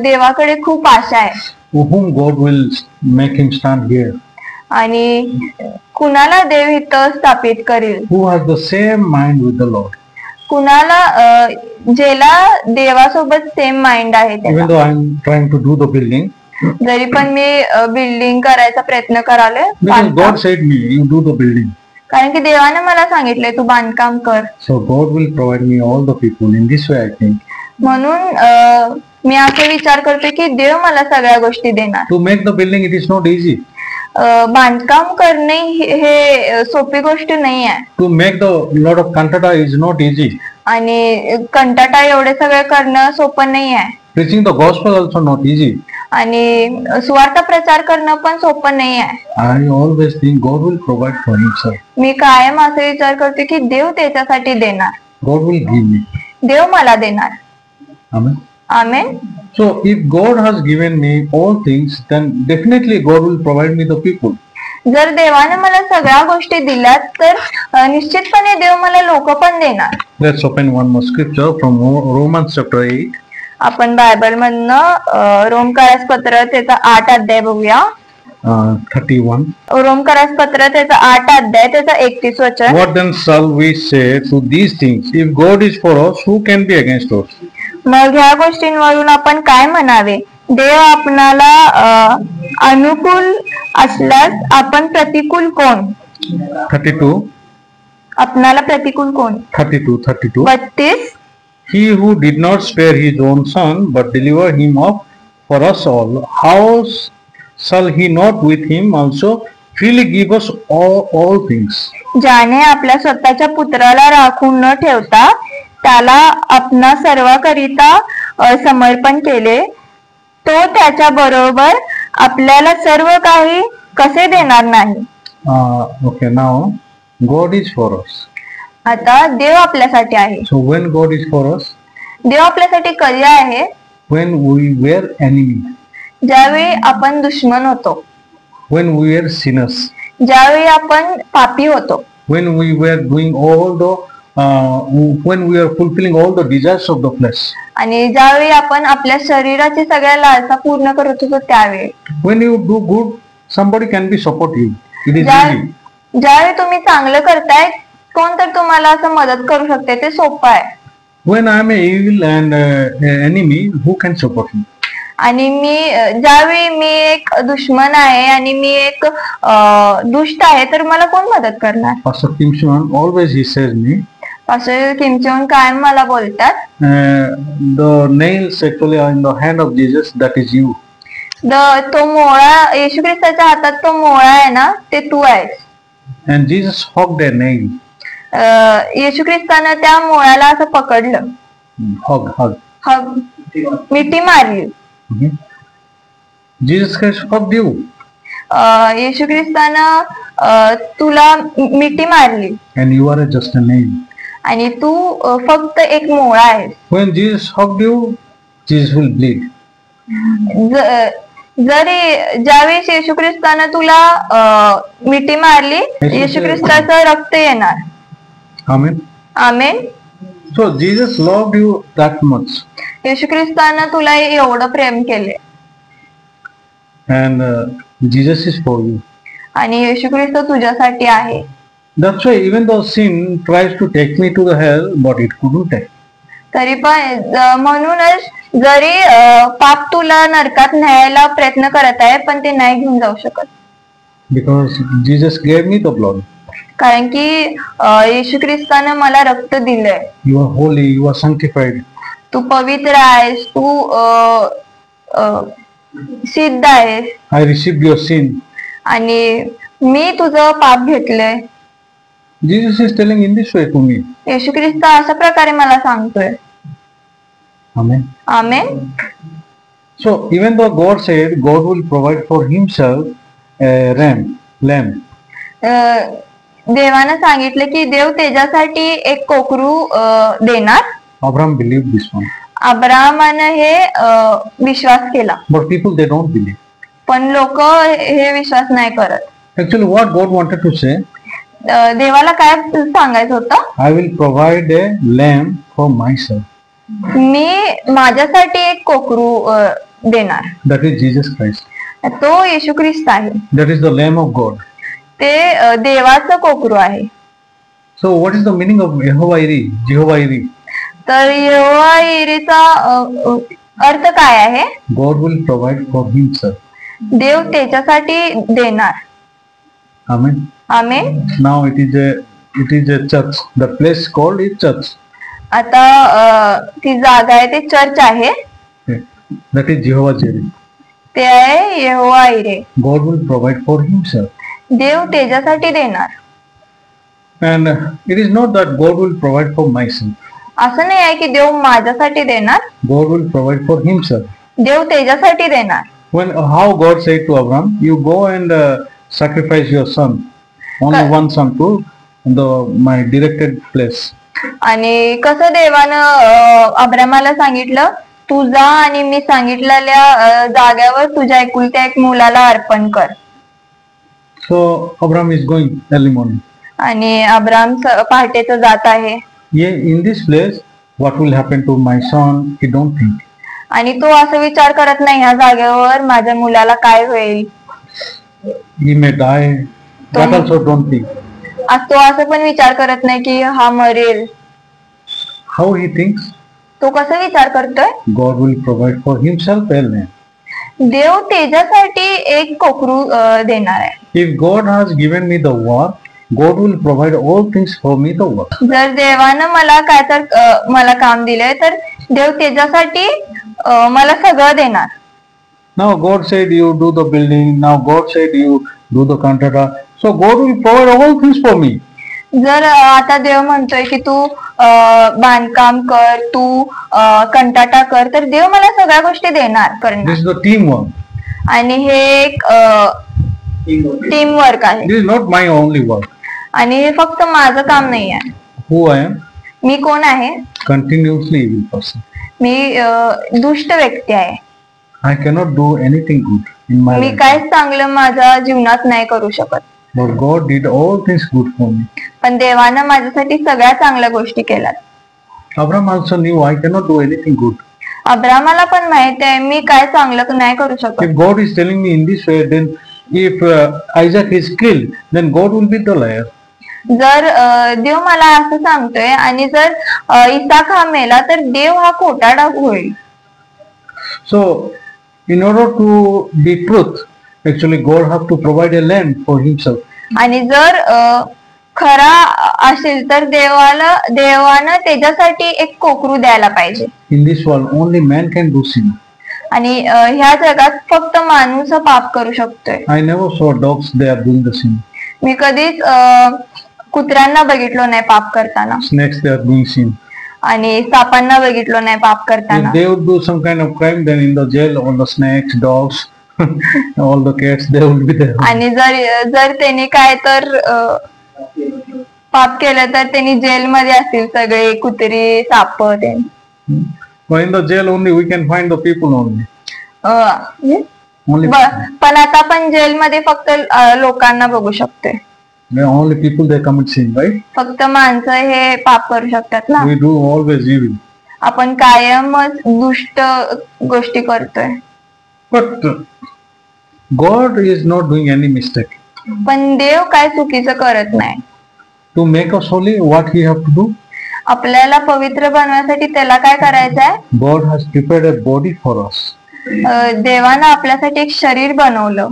B: देवाकडे खूप आशा आहे.
A: Whom God will make him stand here.
B: आणि कुणाला देव इथं स्थापित करेल.
A: Who has the same mind with the Lord.
B: कुणाला ज्याला देवासोबत सेम माइंड आहे.
A: Even though I am trying to do the building.
B: जरी पण मी बिल्डिंग करायचा प्रयत्न करालोय
A: Because
B: बांधकाम.
A: God said me, you do the building.
B: कारण की देवाने मला सांगितलंय तू बांधकाम कर.
A: So God will provide me all the people. In this way I think.
B: म्हणून मी असे विचार करते की देव मला सगळ्या गोष्टी देणार.
A: To make the building it is not easy.
B: बांधकाम करणे हे सोपी गोष्ट नाही आहे.
A: To make the lot of cantata is not easy.
B: आणि कंटाटा एवढे सगळे करणं सोपं नाही आहे.
A: Preaching the gospel also not easy.
B: आणि सुवार्ता प्रचार करणं पण सोपं नाही आहे.
A: I always think God will provide for himself.
B: मी कायम असे विचार करते की देव त्याच्यासाठी देणार.
A: God will give me.
B: देव मला देणार.
A: Amen.
B: Amen.
A: So if God has given me all things, then definitely God will provide me the people.
B: जर देवाने मला सगळ्या गोष्टी दिल्यात तर निश्चितपणे देव मला लोक पण देणार.
A: Let's open one more scripture from Romans chapter 8.
B: आपण बायबल मधनं रोमकारास पत्र त्याचा 8 अध्याय बघूया.
A: 31.
B: रोमकारास पत्र त्याचा 8 अध्याय त्याचा 31 वचन.
A: What then shall we say to these things? If God is for us, who can be against us?
B: मग ह्या गोष्टींवरून आपण काय म्हणावे? देव आपणाला अनुकूल असल्यास आपण प्रतिकूल कोण?
A: 32.
B: आपणाला प्रतिकूल कोण?
A: 32.
B: 32.
A: He who did not spare his own son, but delivered him up for us all, how shall he not with him also freely give us all things?
B: ज्याने आपल्या स्वतःच्या पुत्राला राखून न ठेवता त्याला आपणा सर्वाकरिता समर्पण केले, तो त्याच्या बरोबर आपल्याला सर्व काही कसे देणार नाही?
A: Okay, now God is for us.
B: आता देव आपल्यासाठी आहे.
A: So when God is for us,
B: देव आपल्यासाठी कधी आहे?
A: when we were enemy,
B: ज्यावेळी आपण दुश्मन होतो,
A: when we were sinners,
B: ज्यावेळी आपण पापी होतो,
A: when we were doing all the when we are fulfilling all the desires of the flesh,
B: आणि ज्यावेळी आपण आपल्या शरीराची सगळ्या लालसा पूर्ण करत होतो त्यावेळी.
A: when you do good, somebody can be support you. It is easy.
B: ज्यावेळी तुम्ही चांगलं करताय कोण तर तुम्हाला असं मदत करू शकते, ते सोपं आहे.
A: When I am a evil and enemy, who can support me?
B: आणि ज्यावेळी मी एक दुश्मन आहे आणि मी एक दुष्ट आहे तर मला कोण मदत करणार?
A: Pastor Kim Sean always he says me,
B: pastor Kim Chon कायम मला बोलतात,
A: the nails actually are in the hand of Jesus, that is you.
B: तो मोळा येशू ख्रिस्ताच्या हातात, तो मोळा आहे ना, ते तू आहेस.
A: And Jesus hugged a nail.
B: येशू ख्रिस्तानं त्या मोळ्याला असं पकडलं,
A: Hug.
B: मिठी मारली.
A: Okay. Jesus Christ hugged you.
B: येशू ख्रिस्तानं तुला मिठी मारली
A: And you are just a nail.
B: आणि तू फक्त एक मोळा आहेस.
A: When Jesus hugged you, Jesus will bleed.
B: जरी ज्यावेळेस येशू ख्रिस्तानं तुला मिठी मारली, येशू ख्रिस्ताचं रक्त येणार.
A: Amen.
B: Amen.
A: So Jesus loved you that much.
B: येशू ख्रिस्तानं तुला एवढं प्रेम केले.
A: And Jesus is for you.
B: आणि येशू ख्रिस्त तुझ्यासाठी आहे.
A: That's why even though sin tries to take me to the hell, but it couldn't take.
B: तरी पण म्हणूनच जरी पाप तुला नरकात न्यायला प्रयत्न करत आहे पण ते नाही घेऊन जाऊ शकत.
A: Because Jesus gave me the blood.
B: कारण की येशू ख्रिस्तानं मला रक्त दिलंय.
A: You are holy, you are sanctified.
B: तू पवित्र आहेस, तू सिद्ध आहेस.
A: I received your sin.
B: आणि मी तुझं पाप घेतलंय.
A: Jesus is telling in this way to me.
B: येशू ख्रिस्त अशा प्रकारे मला सांगतोय.
A: Amen.
B: Amen.
A: So even though God said God will provide for himself a lamb.
B: देवानं सांगितलं की देव त्याच्यासाठी एक कोकरू देणार.
A: Abraham believed this one.
B: अब्राहमानं हे विश्वास केला.
A: But people they don't believe.
B: पण लोक हे विश्वास नाही करत.
A: Actually what God wanted to say,
B: देवाला काय सांगायचं होतं?
A: I will provide a lamb for myself.
B: मी माझ्यासाठी एक कोकरू देणार.
A: That is Jesus Christ.
B: तो येशू ख्रिस्त आहे.
A: That is the lamb of God.
B: ते देवाचं कोकरू आहे.
A: So what is the meaning of Jehovah Iri?
B: तर यहोवा इरीचा अर्थ काय आहे?
A: God will provide for himself.
B: देव त्याच्यासाठी देणार.
A: Amen.
B: Amen.
A: Now it is a church. The place called is church.
B: आता ती जागा आहे ते चर्च आहे.
A: That is Jehovah Jireh.
B: ते आहे यहोवा इरे.
A: God will provide for himself.
B: देव त्याच्यासाठी देणार.
A: And it is not that God will provide for myself.
B: असं नाही आहे की देव माझ्यासाठी देणार.
A: God will provide for himself.
B: देव त्याच्यासाठी देणार.
A: When how God said to Abraham, you go and sacrifice your son, only one son to my directed place.
B: आणि कसं देवानं अब्रामाला सांगितलं, तू जा आणि मी सांगितलेल्या जाग्यावर तुझ्या एकुलत्या एक मुलाला अर्पण कर.
A: So Abraham is going early morning.
B: आणि अब्राम पहाटेच जात आहे.
A: In this place, what will happen to my son? He don't think.
B: आणि तो असं विचार करत नाही, ह्या जागेवर माझ्या मुलाला काय होईल.
A: He may die. That also don't think.
B: आज तो असं पण विचार करत नाही की हा मरेल.
A: How he thinks?
B: तो कसा विचार करतोय?
A: God will provide for himself a lamb.
B: देव त्याच्यासाठी एक कोकरू देणार आहे.
A: If God has given me the work, God will provide all things for me the work.
B: जर देवानं मला काय तर मला काम दिलंय तर देव त्याच्यासाठी मला सगळं देणार.
A: Now God said you do the building. Now God said you do the contractor. So God will provide all things for me.
B: जर आता देव म्हणतोय की तू बांधकाम कर, तू कंटाटा कर, तर देव मला सगळ्या गोष्टी देणार करणार.
A: This is the teamwork.
B: आणि हे एक टीम वर्क आहे.
A: This is not my only work.
B: आणि हे फक्त माझं काम नाही आहे.
A: Who I am?
B: मी कोण आहे?
A: Continuously evil person.
B: मी दुष्ट व्यक्ती आहे.
A: I cannot do anything good in my
B: me
A: life.
B: काहीच चांगलं माझ्या जीवनात नाही करू शकत.
A: But God did all things good for me.
B: पण देवानं माझ्यासाठी सगळ्या चांगल्या गोष्टी केल्यात.
A: Abraham also knew I cannot do anything good.
B: अब्रामाला पण माहित आहे मी काय चांगलं नाही करू शकत.
A: If God is telling me in this way, then if Isaac is killed, then God will be the liar.
B: जर देव मला असं सांगतोय आणि जर इसाक हा मेला तर देव हा खोटाडा होईल.
A: So in order to be truth, actually God have to provide a land for himself.
B: आणि जर खरा असेल तर देवानं त्याच्यासाठी एक कोकरू द्यायला पाहिजे.
A: In this world only man can do sin.
B: आणि ह्या जगात फक्त माणूस पाप करू शकतोय.
A: I never saw dogs they are doing the sin.
B: मी कधीच कुत्र्यांना बघितलो नाही पाप करताना.
A: Snakes they are doing sin.
B: आणि सापांना बघितलो नाही पाप करताना.
A: If they would do some kind of crime, then in the jail all the snakes, dogs, all the cats they will be there.
B: आणि जर त्यांनी काय तर पाप केलं तर त्यांनी जेलमध्ये असतील सगळे कुत्री साप ते.
A: But in the jail only we can find the people only. Only
B: पण आता आपण जेलमध्ये फक्त लोकांना बघू शकतोय.
A: only people they commit sin, right?
B: फक्त माणसं हे पाप करू शकतात ना.
A: We do always evil.
B: आपण कायमच दुष्ट गोष्टी करतोय.
A: But God is not doing any mistake.
B: पण देव काय चुकीचं करत नाही.
A: To make us holy, what He have to do?
B: आपल्याला पवित्र बनवण्यासाठी त्याला काय करायचं आहे?
A: God has prepared a body for us.
B: देवानं आपल्यासाठी एक शरीर बनवलं.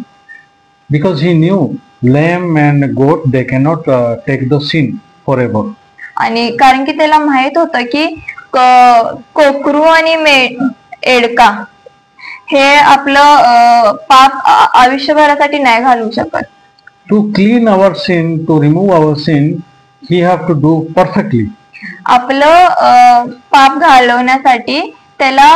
A: Because He knew lamb and goat they cannot take the sin forever.
B: आणि कारण की त्याला माहित होतं की कोकरू आणि एडका हे आपलं पाप आयुष्यभरासाठी नाही घालू शकत.
A: To clean our sin, to remove our sin, He have to do perfectly.
B: आपलं पाप घालवण्यासाठी त्याला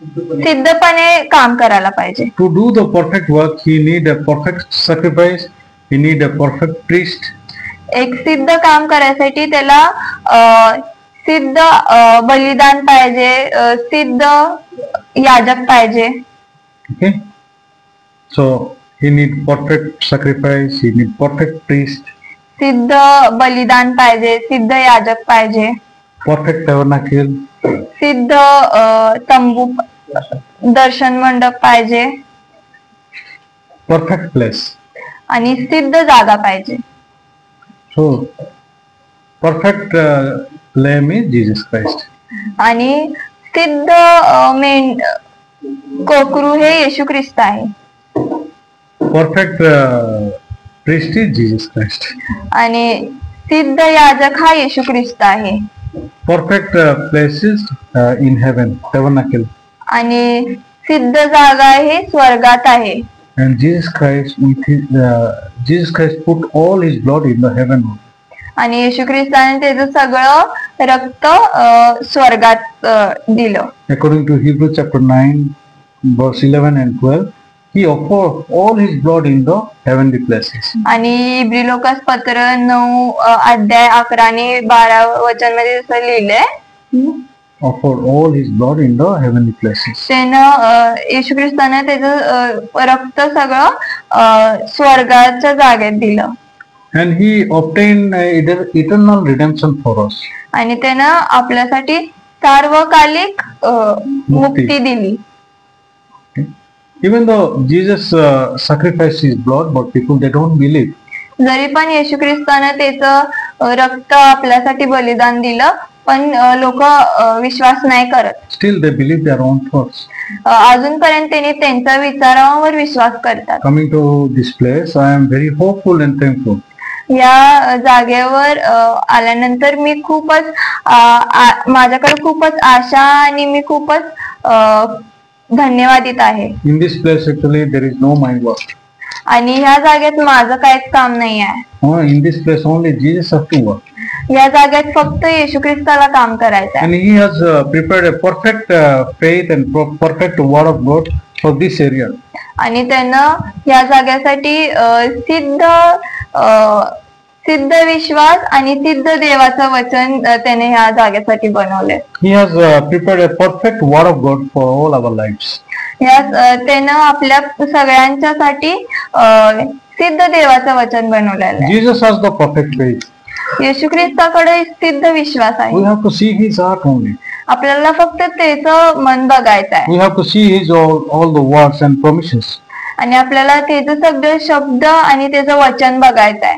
B: सिद्धपणे काम करायला पाहिजे.
A: To do the perfect work, He need a perfect sacrifice. He need a perfect priest.
B: एक सिद्ध काम करायसाठी त्याला सिद्ध बलिदान पाहिजे, सिद्ध याजक पाहिजे.
A: Okay. So He need perfect sacrifice. He need perfect priest.
B: सिद्ध बलिदान पाहिजे, सिद्ध याजक पाहिजे.
A: Perfect tabernacle.
B: सिद्ध तंबू दर्शन मंडप पाहिजे.
A: Perfect place.
B: आणि सिद्ध जागा पाहिजे.
A: So perfect lamb is Jesus Christ.
B: आणि सिद्ध कोकरू हे येशू ख्रिस्त आहे.
A: Perfect priest is Jesus Christ.
B: आणि सिद्ध याजक हा येशू ख्रिस्त आहे.
A: Perfect places in heaven, tabernacle.
B: आणि सिद्ध जागा हे स्वर्गात आहे.
A: And Jesus Christ put all his blood in the heaven.
B: आणि येशू ख्रिस्ताने त्याचं सगळं रक्त स्वर्गात दिलं.
A: According to Hebrews chapter 9 verse 11 and 12, he offered all his blood in the heavenly places.
B: आणि इब्री लोकास पत्र 9 अध्याय 11 आणि 12 वचन मध्ये असं लिहिलंय,
A: Offered all his blood in the heavenly places.
B: त्यानं येशू ख्रिस्तानं त्याचं रक्त सगळं स्वर्गाच्या जागेत दिलं.
A: And he obtained eternal redemption for us.
B: आणि त्यानं आपल्यासाठी सार्वकालिक मुक्ती दिली.
A: Even though Jesus sacrificed his blood, but people they don't believe.
B: जरी पण येशू ख्रिस्तानं त्याचं रक्त आपल्यासाठी बलिदान दिलं, पण लोक विश्वास नाही करत.
A: Still they believe their own thoughts.
B: अजूनपर्यंत त्यांनी त्यांच्या विचारांवर विश्वास करतात.
A: Coming to this place, I am very hopeful and thankful.
B: या जागेवर आल्यानंतर मी खूपच माझ्याकडे खूपच आशा आणि मी खूपच धन्यवादित आहे.
A: In this place actually there is no my work.
B: आणि ह्या जागेत माझं काहीच काम नाही आहे.
A: In this place only Jesus has to work.
B: या जागेत फक्त येशू ख्रिस्ताला काम करायचं आहे.
A: And he has prepared a perfect faith and perfect word of God for this area.
B: आणि त्यानं या जागेसाठी सिद्ध विश्वास आणि सिद्ध देवाचं वचन त्याने ह्या जागेसाठी बनवले.
A: He has prepared a perfect word of God for all our lives.
B: त्यानं आपल्या सगळ्यांच्यासाठी सिद्ध देवाचं वचन बनवलेलं आहे.
A: Jesus has the perfect faith.
B: येशू ख्रिस्ताकडे सिद्ध विश्वास आहे.
A: We have to see his heart only.
B: आपल्याला फक्त त्याचं मन बघायचं आहे.
A: We have to see his all the words and promises.
B: आणि आपल्याला त्याचं सगळे शब्द आणि त्याचं वचन बघायचं आहे.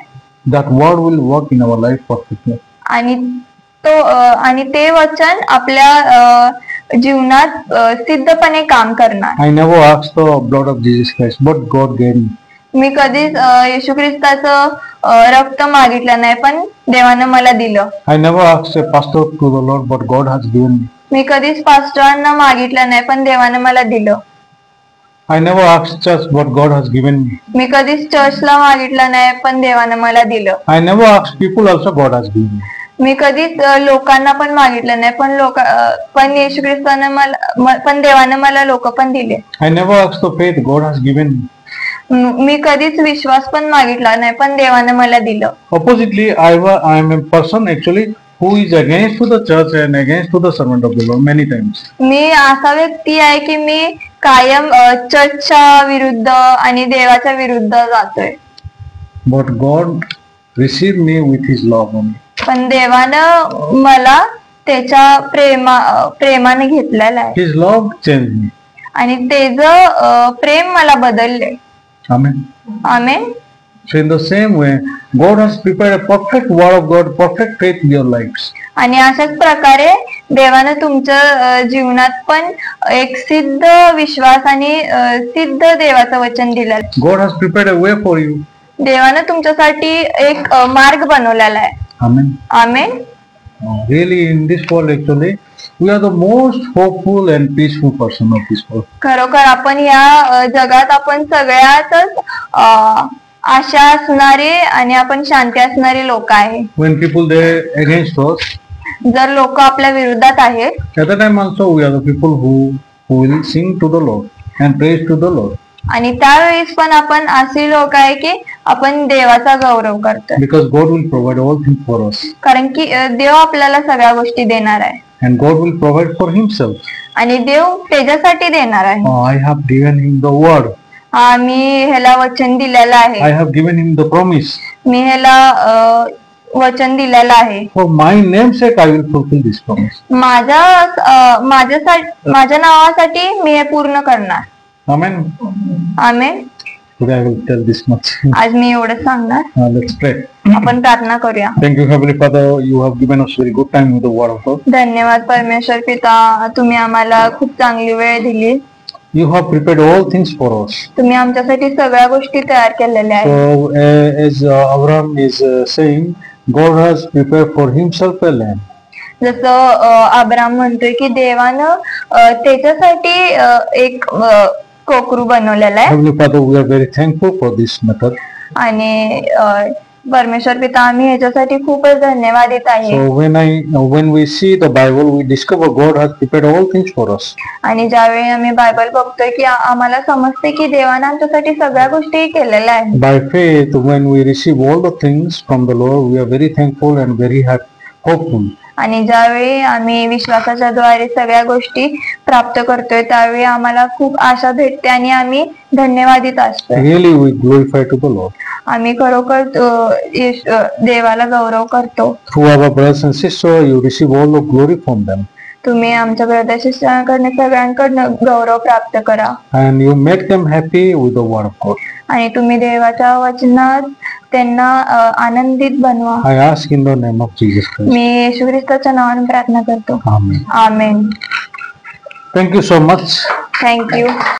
A: That word will work in our life perfectly.
B: आणि ते वचन आपल्या जीवनात सिद्धपणे काम करणार.
A: I never asked the blood of Jesus Christ, but God gave me.
B: मी कधीच येशू ख्रिस्ताचं रक्त मागितलं नाही, पण देवानं मला दिलं.
A: I never asked a pastor to the Lord, but God has given me.
B: मी कधीच पास्टरांना मागितलं नाही, पण देवानं मला दिलं.
A: I never asked church, but God has given me.
B: मी कधीच चर्चला मागितलं नाही, पण देवानं मला दिलं.
A: I never asked people also, God has given me.
B: मी कधीच लोकांना पण मागितलं नाही, पण येशू ख्रिस्तानं पण देवानं मला लोक पण दिले.
A: I never asked the faith, God has given me.
B: मी कधीच विश्वास पण मागितला नाही, पण देवानं मला दिलं.
A: Oppositely, I am a person actually who is against to the church and against to the servant of the Lord many times.
B: मी असा व्यक्ती आहे की मी कायम चर्चच्या विरुद्ध आणि देवाच्या विरुद्ध जातोय.
A: But God received me with his love only.
B: पण देवानं मला त्याच्या प्रेमाने घेतलेलं आहे.
A: His love changed me.
B: आणि त्याचं प्रेम मला बदलले.
A: Amen.
B: Amen.
A: So in the same way, God has prepared a perfect word of God, perfect faith in your lives.
B: आणि अशाच प्रकारे देवानं तुमच्या जीवनात पण एक सिद्ध विश्वास आणि सिद्ध देवाचं वचन दिलं.
A: God has prepared a way for you.
B: देवानं तुमच्यासाठी एक मार्ग बनवलेला आहे.
A: Amen.
B: Amen.
A: Really, in this world actually, we are the most hopeful and peaceful person of this world.
B: खरोखर आपण या जगात आपण सगळ्यातच आशा असणारे आणि आपण शांती असणारे लोक आहे.
A: When people they against us,
B: जर लोक आपल्या विरोधात आहेत,
A: at that time also we are the people who will sing to the Lord and praise to the Lord.
B: आणि त्यावेळेस पण आपण असे लोक आहे की आपण देवाचा गौरव करतो.
A: Because God will provide all things for us.
B: कारण की देव आपल्याला सगळ्या गोष्टी देणार आहे.
A: And God will provide for himself.
B: आणि देव त्याच्यासाठी देणार आहे.
A: I have given him the word.
B: मी ह्याला वचन दिलेलं आहे.
A: I have given him the promise.
B: मी ह्याला वचन दिलेलं आहे.
A: For my name's sake I will fulfill this promise.
B: माझ्या नावासाठी मी हे पूर्ण करणार.
A: Amen.
B: Amen.
A: Today I will tell this much.
B: आज मी एवढं सांगणार.
A: Let's pray.
B: आपण प्रार्थना करूया.
A: Thank you, Heavenly Father. You have given us very good time with the Word of God.
B: धन्यवाद परमेश्वर पिता, तुम्ही आम्हाला खूप चांगली वेळ दिली.
A: You have prepared all things for us.
B: तुम्ही आमच्यासाठी सगळ्या गोष्टी तयार केलेल्या आहेत.
A: So as Abraham is saying, God has prepared for himself a land.
B: जसं अब्राम म्हणतोय की देवानं त्याच्यासाठी एक कोकरू बनवलेला आहे.
A: Heavenly Father, we are very thankful for this method.
B: आणि परमेश्वर पिता, आम्ही ह्याच्यासाठी खूपच धन्यवादित आहे.
A: So when we see the Bible, we discover God has prepared all things for us.
B: आणि ज्यावेळी आम्ही बायबल बघतोय की आम्हाला समजते की देवानं आमच्यासाठी सगळ्या गोष्टी केलेल्या आहेत.
A: By faith, when we receive all the things from the Lord, we are very thankful and very hopeful.
B: आणि ज्यावेळी आम्ही विश्वासाच्या द्वारे सगळ्या गोष्टी प्राप्त करतोय त्यावेळी आम्हाला खूप आशा भेटते आणि आम्ही धन्यवादित असतो.
A: Really, we glorify to the Lord.
B: आम्ही खरोखर देवाला गौरव करतो.
A: Through our brothers and sisters, you receive all the glory from them.
B: तुम्ही आमच्या ब्रदर सिस्टरांकडनं सगळ्यांकडनं गौरव प्राप्त करा.
A: And you make them happy with the word of God.
B: आणि तुम्ही देवाच्या वचनात त्यांना आनंदित बनवा.
A: I ask in the name of Jesus Christ.
B: मी येशू ख्रिस्ताच्या नावाने प्रार्थना करतो.
A: Amen.
B: Amen.
A: Thank you so much.
B: Thank you.